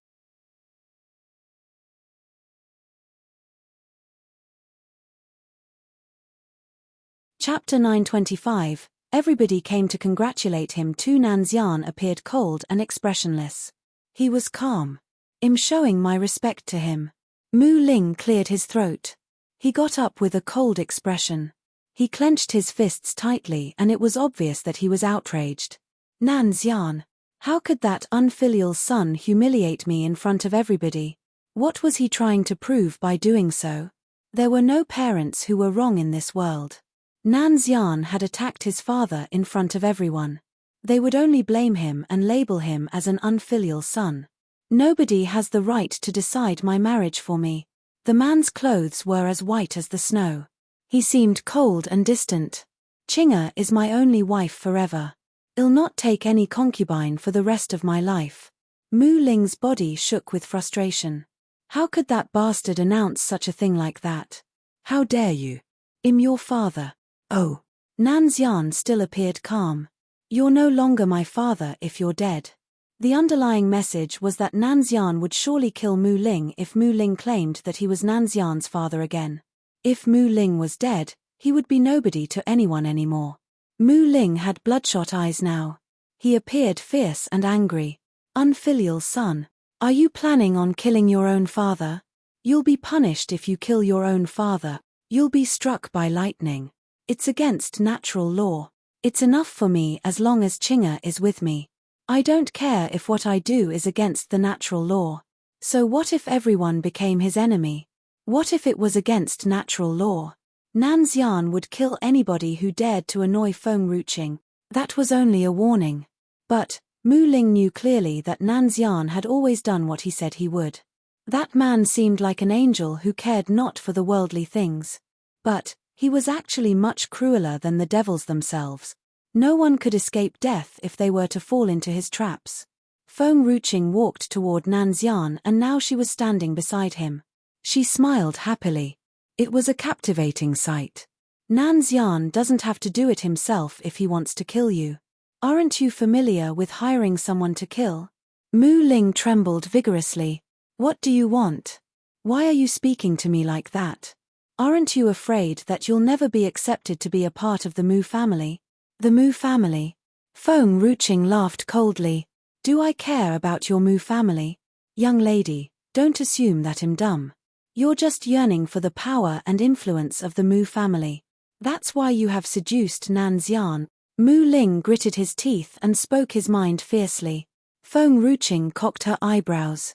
Chapter 925. Everybody came to congratulate him. Nanxian appeared cold and expressionless. He was calm. I'm showing my respect to him. Mu Ling cleared his throat. He got up with a cold expression. He clenched his fists tightly and it was obvious that he was outraged. Nanxian. How could that unfilial son humiliate me in front of everybody? What was he trying to prove by doing so? There were no parents who were wrong in this world. Nanxian had attacked his father in front of everyone. They would only blame him and label him as an unfilial son. Nobody has the right to decide my marriage for me. The man's clothes were as white as the snow. He seemed cold and distant. Chinga is my only wife forever. I'll not take any concubine for the rest of my life. Mu Ling's body shook with frustration. How could that bastard announce such a thing like that? How dare you? I'm your father. Oh. Nanxian still appeared calm. You're no longer my father if you're dead. The underlying message was that Nanxian would surely kill Mu Ling if Mu Ling claimed that he was Nanxian's father again. If Mu Ling was dead, he would be nobody to anyone anymore. Mu Ling had bloodshot eyes now. He appeared fierce and angry. Unfilial son. Are you planning on killing your own father? You'll be punished if you kill your own father. You'll be struck by lightning. It's against natural law. It's enough for me as long as Chinga is with me. I don't care if what I do is against the natural law. So what if everyone became his enemy? What if it was against natural law? Nanxian would kill anybody who dared to annoy Feng Ruqing. That was only a warning. But Mu Ling knew clearly that Nanxian had always done what he said he would. That man seemed like an angel who cared not for the worldly things. But he was actually much crueler than the devils themselves. No one could escape death if they were to fall into his traps. Feng Ruqing walked toward Nanxian, and now she was standing beside him. She smiled happily. It was a captivating sight. Nanxian doesn't have to do it himself if he wants to kill you. Aren't you familiar with hiring someone to kill? Mu Ling trembled vigorously. What do you want? Why are you speaking to me like that? Aren't you afraid that you'll never be accepted to be a part of the Mu family? The Mu family? Feng Ruqing laughed coldly. Do I care about your Mu family? Young lady, don't assume that I'm dumb. You're just yearning for the power and influence of the Mu family. That's why you have seduced Nanxian. Mu Ling gritted his teeth and spoke his mind fiercely. Feng Ruqing cocked her eyebrows.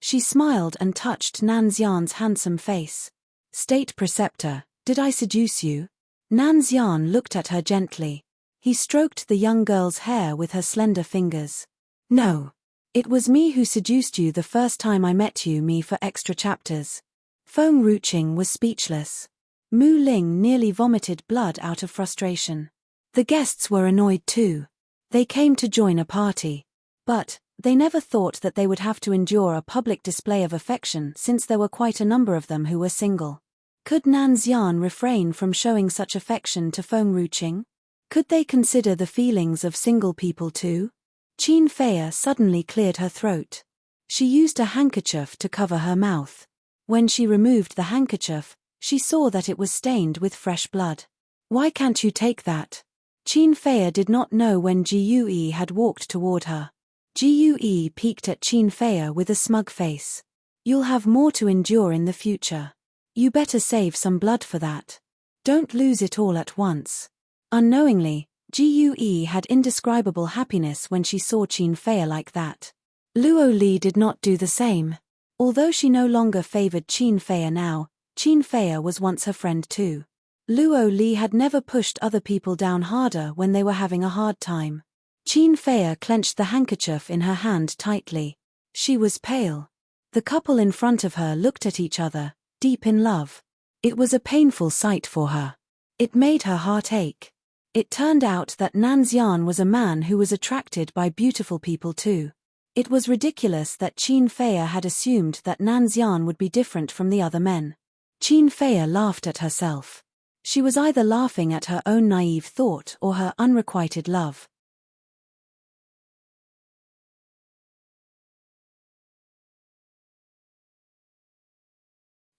She smiled and touched Nanxian's handsome face. State Preceptor, did I seduce you? Nanxian looked at her gently. He stroked the young girl's hair with her slender fingers. No. It was me who seduced you the first time I met you, me for extra chapters. Feng Ruqing was speechless. Mu Ling nearly vomited blood out of frustration. The guests were annoyed too. They came to join a party. But they never thought that they would have to endure a public display of affection since there were quite a number of them who were single. Could Nanxian refrain from showing such affection to Feng Ruqing? Could they consider the feelings of single people too? Qin Fei suddenly cleared her throat. She used a handkerchief to cover her mouth. When she removed the handkerchief, she saw that it was stained with fresh blood. Why can't you take that? Qin Fei did not know when Ji Yue had walked toward her. Ji Yue peeked at Qin Fei with a smug face. You'll have more to endure in the future. You better save some blood for that. Don't lose it all at once. Unknowingly, Ji Yue had indescribable happiness when she saw Qin Fei like that. Luo Li did not do the same. Although she no longer favored Qin Fei now, Qin Fei was once her friend too. Luo Li had never pushed other people down harder when they were having a hard time. Qin Fei clenched the handkerchief in her hand tightly. She was pale. The couple in front of her looked at each other, deep in love. It was a painful sight for her. It made her heart ache. It turned out that Nanxian was a man who was attracted by beautiful people too. It was ridiculous that Qin Fei had assumed that Nanxian would be different from the other men. Qin Fei laughed at herself. She was either laughing at her own naive thought or her unrequited love.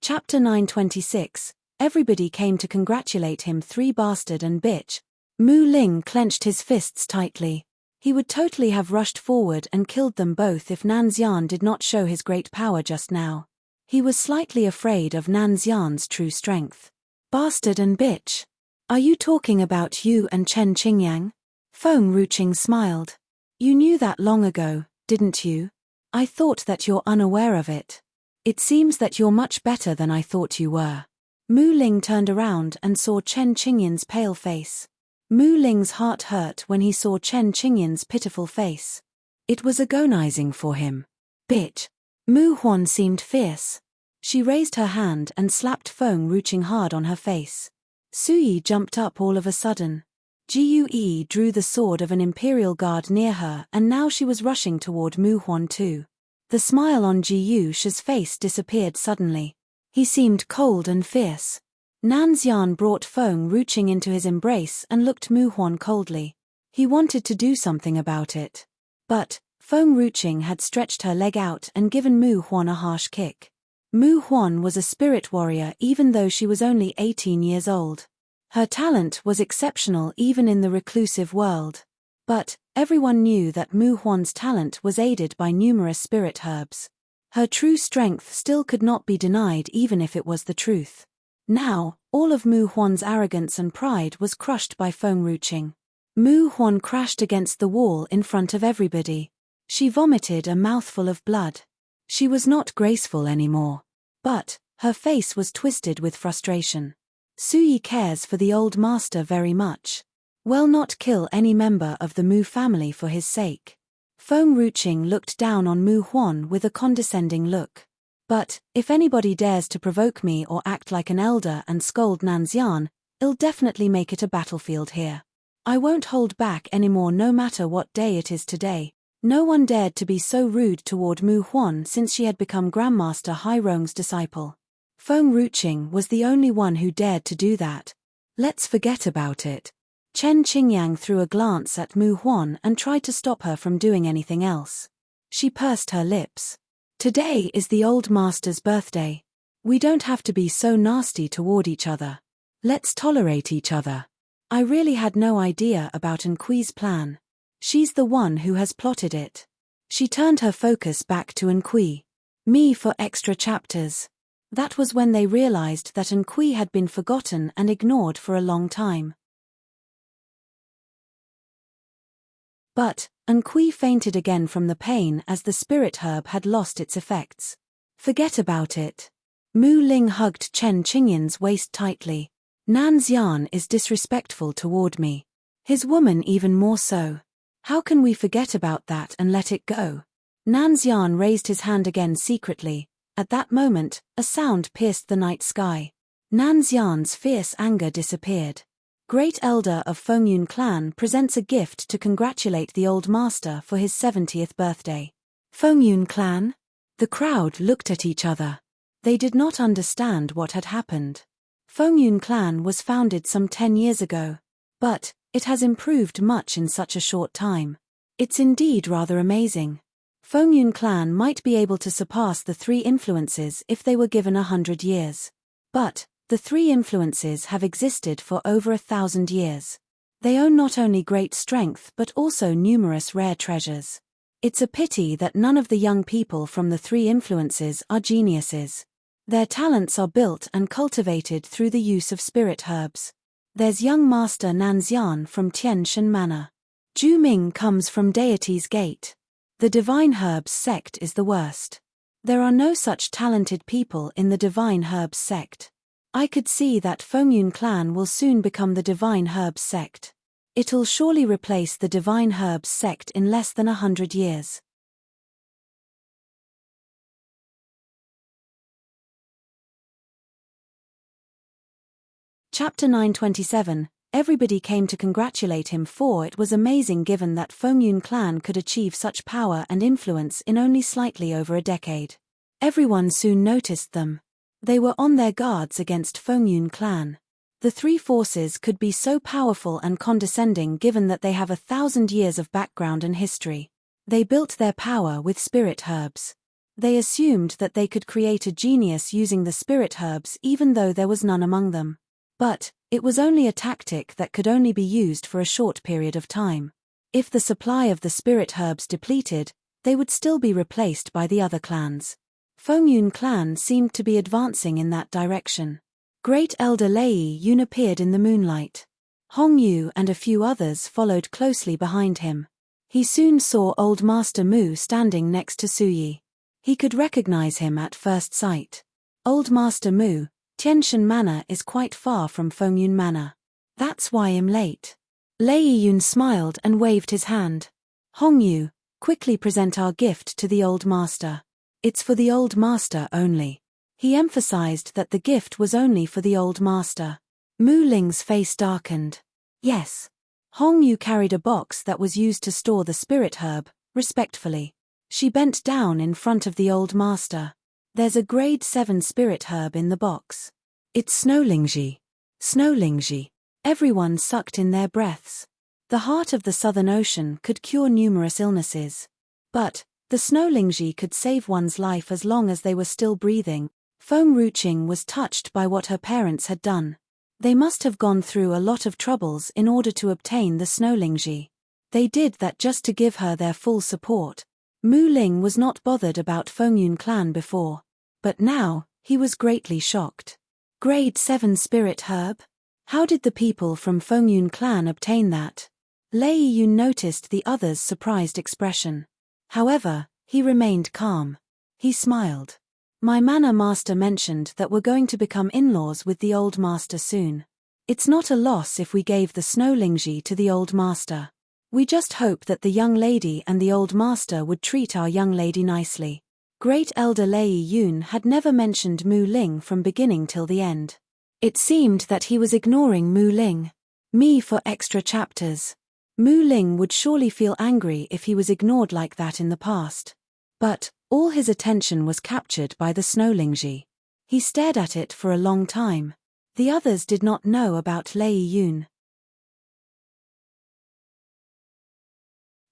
Chapter 926. Everybody came to congratulate him. Three bastard and bitch. Mu Ling clenched his fists tightly. He would totally have rushed forward and killed them both if Nanxian did not show his great power just now. He was slightly afraid of Nanxian's true strength. Bastard and bitch. Are you talking about you and Chen Qingyang? Feng Ruqing smiled. You knew that long ago, didn't you? I thought that you're unaware of it. It seems that you're much better than I thought you were. Mu Ling turned around and saw Chen Qingyan's pale face. Mu Ling's heart hurt when he saw Chen Qingyan's pitiful face. It was agonizing for him. Bitch. Mu Huan seemed fierce. She raised her hand and slapped Feng Ruqing hard on her face. Suyi jumped up all of a sudden. Ji Yue drew the sword of an imperial guard near her, and now she was rushing toward Mu Huan too. The smile on Ji Yue's face disappeared suddenly. He seemed cold and fierce. Nanxian brought Feng Ruqing into his embrace and looked Mu Huan coldly. He wanted to do something about it. But Feng Ruqing had stretched her leg out and given Mu Huan a harsh kick. Mu Huan was a spirit warrior even though she was only 18 years old. Her talent was exceptional even in the reclusive world. But everyone knew that Mu Huan's talent was aided by numerous spirit herbs. Her true strength still could not be denied even if it was the truth. Now, all of Mu Huan's arrogance and pride was crushed by Feng Ruqing. Mu Huan crashed against the wall in front of everybody. She vomited a mouthful of blood. She was not graceful anymore. But her face was twisted with frustration. Suyi cares for the old master very much. Well, not kill any member of the Mu family for his sake. Feng Ruqing looked down on Mu Huan with a condescending look. But, if anybody dares to provoke me or act like an elder and scold Nanxian, I'll definitely make it a battlefield here. I won't hold back anymore no matter what day it is today. No one dared to be so rude toward Mu Huan since she had become Grandmaster Hairong's disciple. Feng Ruqing was the only one who dared to do that. Let's forget about it. Chen Qingyang threw a glance at Mu Huan and tried to stop her from doing anything else. She pursed her lips. Today is the old master's birthday. We don't have to be so nasty toward each other. Let's tolerate each other. I really had no idea about Enqui's plan. She's the one who has plotted it. She turned her focus back to Enqui. Me for extra chapters. That was when they realized that Enqui had been forgotten and ignored for a long time. But, Enqui fainted again from the pain as the spirit herb had lost its effects. Forget about it. Mu Ling hugged Chen Qingyan's waist tightly. Nanxian is disrespectful toward me. His woman even more so. How can we forget about that and let it go? Nanxian raised his hand again secretly. At that moment, a sound pierced the night sky. Nanxian's fierce anger disappeared. Great Elder of Fengyun clan presents a gift to congratulate the old master for his 70th birthday. Fengyun clan? The crowd looked at each other. They did not understand what had happened. Fengyun clan was founded some 10 years ago. But, it has improved much in such a short time. It's indeed rather amazing. Fengyun clan might be able to surpass the 3 influences if they were given 100 years. But, the 3 influences have existed for over 1,000 years. They own not only great strength but also numerous rare treasures. It's a pity that none of the young people from the 3 influences are geniuses. Their talents are built and cultivated through the use of spirit herbs. There's young Master Nanxian from Tianshan Manor. Zhu Ming comes from Deity's Gate. The Divine Herbs sect is the worst. There are no such talented people in the Divine Herbs sect. I could see that Fengyun clan will soon become the Divine Herbs sect. It'll surely replace the Divine Herbs sect in less than 100 years. Chapter 927. Everybody came to congratulate him, for it was amazing given that Fengyun clan could achieve such power and influence in only slightly over a decade. Everyone soon noticed them. They were on their guards against Fengyun clan. The 3 forces could be so powerful and condescending given that they have 1,000 years of background and history. They built their power with spirit herbs. They assumed that they could create a genius using the spirit herbs even though there was none among them. But, it was only a tactic that could only be used for a short period of time. If the supply of the spirit herbs depleted, they would still be replaced by the other clans. Fengyun clan seemed to be advancing in that direction. Great Elder Lei Yun appeared in the moonlight. Hong Yu and a few others followed closely behind him. He soon saw Old Master Mu standing next to Suyi. He could recognize him at first sight. Old Master Mu, Tianshan Manor is quite far from Fengyun Manor. That's why I'm late. Lei Yun smiled and waved his hand. Hong Yu, quickly present our gift to the old master. It's for the old master only. He emphasized that the gift was only for the old master. Mu Ling's face darkened. Yes. Hong Yu carried a box that was used to store the spirit herb, respectfully. She bent down in front of the old master. There's a grade 7 spirit herb in the box. It's Snowlingji. Snowlingji. Everyone sucked in their breaths. The heart of the Southern Ocean could cure numerous illnesses. But, the Snowlingji could save one's life as long as they were still breathing. Feng Ruqing was touched by what her parents had done. They must have gone through a lot of troubles in order to obtain the Snowlingji. They did that just to give her their full support. Mu Ling was not bothered about Fengyun clan before. But now, he was greatly shocked. Grade 7 spirit herb? How did the people from Fengyun clan obtain that? Lei Yun noticed the other's surprised expression. However, he remained calm. He smiled. My manor master mentioned that we're going to become in-laws with the old master soon. It's not a loss if we gave the Snowlingji to the old master. We just hope that the young lady and the old master would treat our young lady nicely. Great Elder Lei Yun had never mentioned Mu Ling from beginning till the end. It seemed that he was ignoring Mu Ling. Me for extra chapters. Mu Ling would surely feel angry if he was ignored like that in the past. But all his attention was captured by the Snowlingji. He stared at it for a long time. The others did not know about Lei Yun.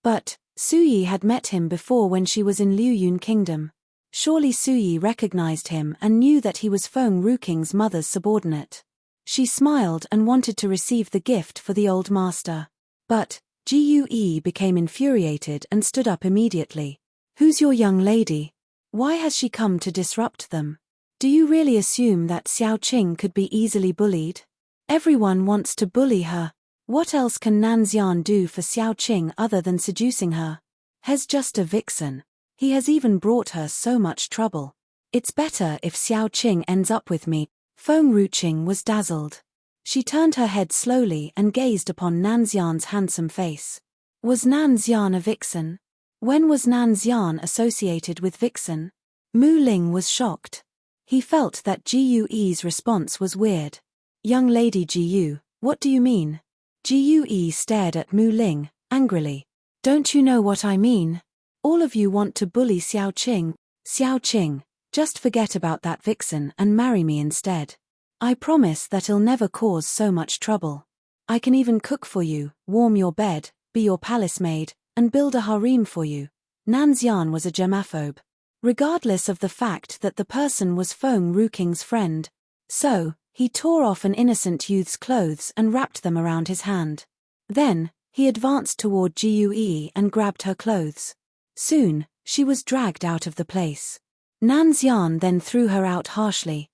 But Suyi had met him before when she was in Liuyun Kingdom. Surely Suyi recognized him and knew that he was Feng Ruking's mother's subordinate. She smiled and wanted to receive the gift for the old master. But Gue became infuriated and stood up immediately. Who's your young lady? Why has she come to disrupt them? Do you really assume that Xiao Qing could be easily bullied? Everyone wants to bully her. What else can Nanxian do for Xiao Qing other than seducing her? He's just a vixen. He has even brought her so much trouble. It's better if Xiao Qing ends up with me. Feng Ruqing was dazzled. She turned her head slowly and gazed upon Nanxian's handsome face. Was Nanxian a vixen? When was Nanxian associated with vixen? Mu Ling was shocked. He felt that Gue's response was weird. Young lady Gu, what do you mean? Gue stared at Mu Ling, angrily. Don't you know what I mean? All of you want to bully Xiao Qing. Xiao Qing, just forget about that vixen and marry me instead. I promise that it'll never cause so much trouble. I can even cook for you, warm your bed, be your palace maid, and build a harem for you. Nanxian was a germaphobe. Regardless of the fact that the person was Feng Ruking's friend. So, he tore off an innocent youth's clothes and wrapped them around his hand. Then, he advanced toward Gue and grabbed her clothes. Soon, she was dragged out of the place. Nanxian then threw her out harshly.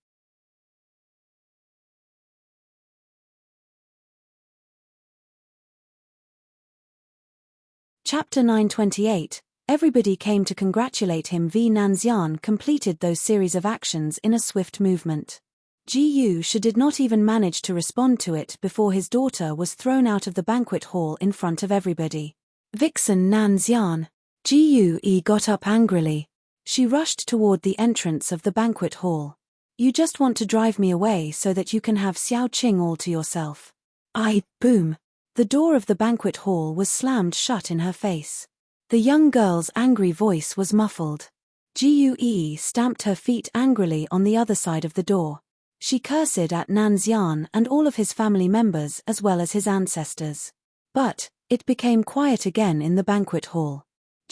Chapter 928. Everybody came to congratulate him. Nanxian completed those series of actions in a swift movement. Gu Shi did not even manage to respond to it before his daughter was thrown out of the banquet hall in front of everybody. Vixen Nanxian. Gu got up angrily. She rushed toward the entrance of the banquet hall. You just want to drive me away so that you can have Xiao Qing all to yourself. Boom. The door of the banquet hall was slammed shut in her face. The young girl's angry voice was muffled. Gue stamped her feet angrily on the other side of the door. She cursed at Nanxian and all of his family members as well as his ancestors. But it became quiet again in the banquet hall.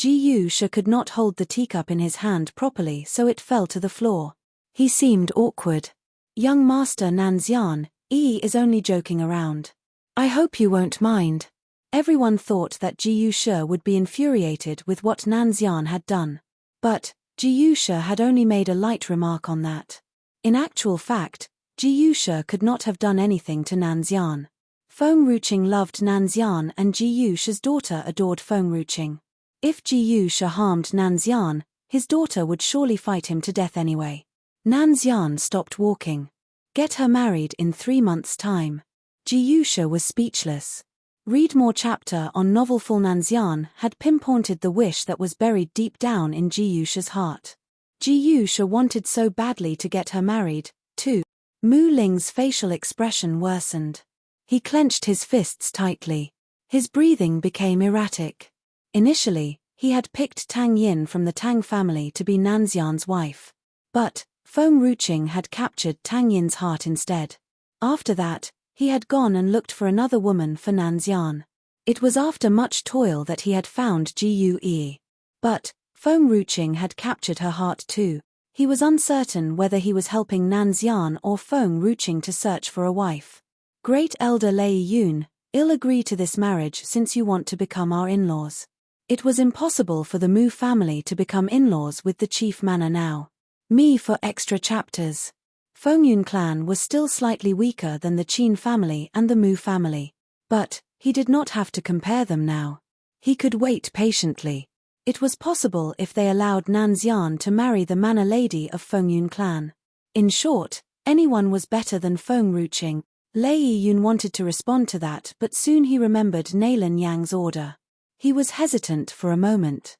Gu Shi could not hold the teacup in his hand properly, so it fell to the floor. He seemed awkward. Young Master Nanxian, is only joking around. I hope you won't mind. Everyone thought that Gu Shi would be infuriated with what Nanxian had done. But Gu Shi had only made a light remark on that. In actual fact, Gu Shi could not have done anything to Nanxian. Feng Ruqing loved Nanxian and Gu Shi's daughter adored Feng Ruqing. If Gu Shi harmed Nanxian, his daughter would surely fight him to death anyway. Nanxian stopped walking. Get her married in 3 months' time. Gu Shi was speechless. Read more. Chapter on Novelful. Nanxian had pinpointed the wish that was buried deep down in Gu Shi's heart. Gu Shi wanted so badly to get her married, too. Mu Ling's facial expression worsened. He clenched his fists tightly. His breathing became erratic. Initially, he had picked Tang Yin from the Tang family to be Nanxian's wife. But Feng Ruqing had captured Tang Yin's heart instead. After that, he had gone and looked for another woman for Nanxian. It was after much toil that he had found Gue. But Feng Ruqing had captured her heart too. He was uncertain whether he was helping Nanxian or Feng Ruqing to search for a wife. Great Elder Lei Yun, I'll agree to this marriage since you want to become our in-laws. It was impossible for the Mu family to become in-laws with the chief manor now. Me for extra chapters. Fengyun clan was still slightly weaker than the Qin family and the Mu family. But he did not have to compare them now. He could wait patiently. It was possible if they allowed Nanxian to marry the manor lady of Fengyun clan. In short, anyone was better than Feng Ruqing. Lei Yun wanted to respond to that, but soon he remembered Nailin Yang's order. He was hesitant for a moment.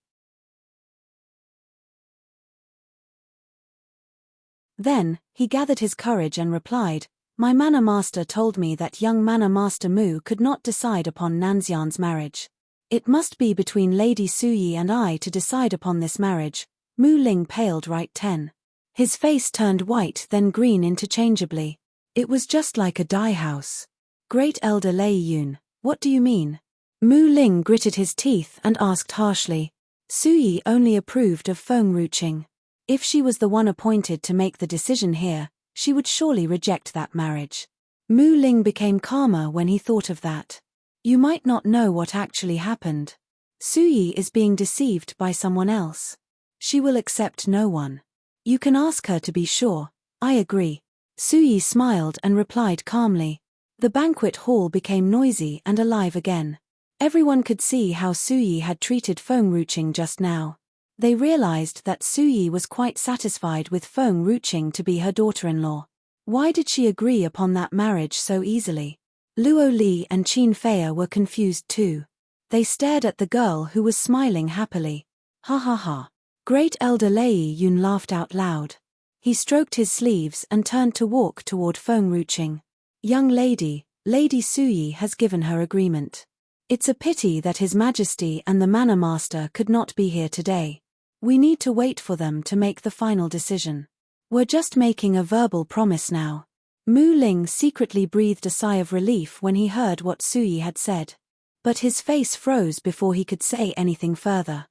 Then, he gathered his courage and replied, "My manor master told me that young manor master Mu could not decide upon Nanxian's marriage. It must be between Lady Suyi and I to decide upon this marriage." Mu Ling paled right 10. His face turned white then green interchangeably. It was just like a dye house. "Great Elder Lei Yun, what do you mean?" Mu Ling gritted his teeth and asked harshly. Suyi only approved of Feng Ruqing. If she was the one appointed to make the decision here, she would surely reject that marriage. Mu Ling became calmer when he thought of that. You might not know what actually happened. Suyi is being deceived by someone else. She will accept no one. You can ask her to be sure. I agree. Suyi smiled and replied calmly. The banquet hall became noisy and alive again. Everyone could see how Suyi had treated Feng Ruqing just now. They realized that Suyi was quite satisfied with Feng Ruqing to be her daughter-in-law. Why did she agree upon that marriage so easily? Luo Li and Qin Fei were confused too. They stared at the girl who was smiling happily. Ha ha ha. Great Elder Lei Yun laughed out loud. He stroked his sleeves and turned to walk toward Feng Ruqing. Young lady, Lady Suyi has given her agreement. It's a pity that His Majesty and the Manor Master could not be here today. We need to wait for them to make the final decision. We're just making a verbal promise now. Mu Ling secretly breathed a sigh of relief when he heard what Suyi had said. But his face froze before he could say anything further.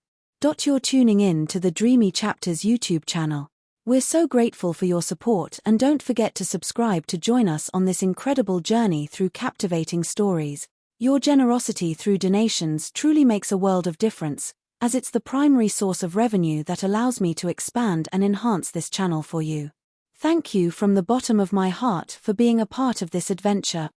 You're tuning in to the Dreamy Chapters YouTube channel. We're so grateful for your support, and don't forget to subscribe to join us on this incredible journey through captivating stories. Your generosity through donations truly makes a world of difference, as it's the primary source of revenue that allows me to expand and enhance this channel for you. Thank you from the bottom of my heart for being a part of this adventure.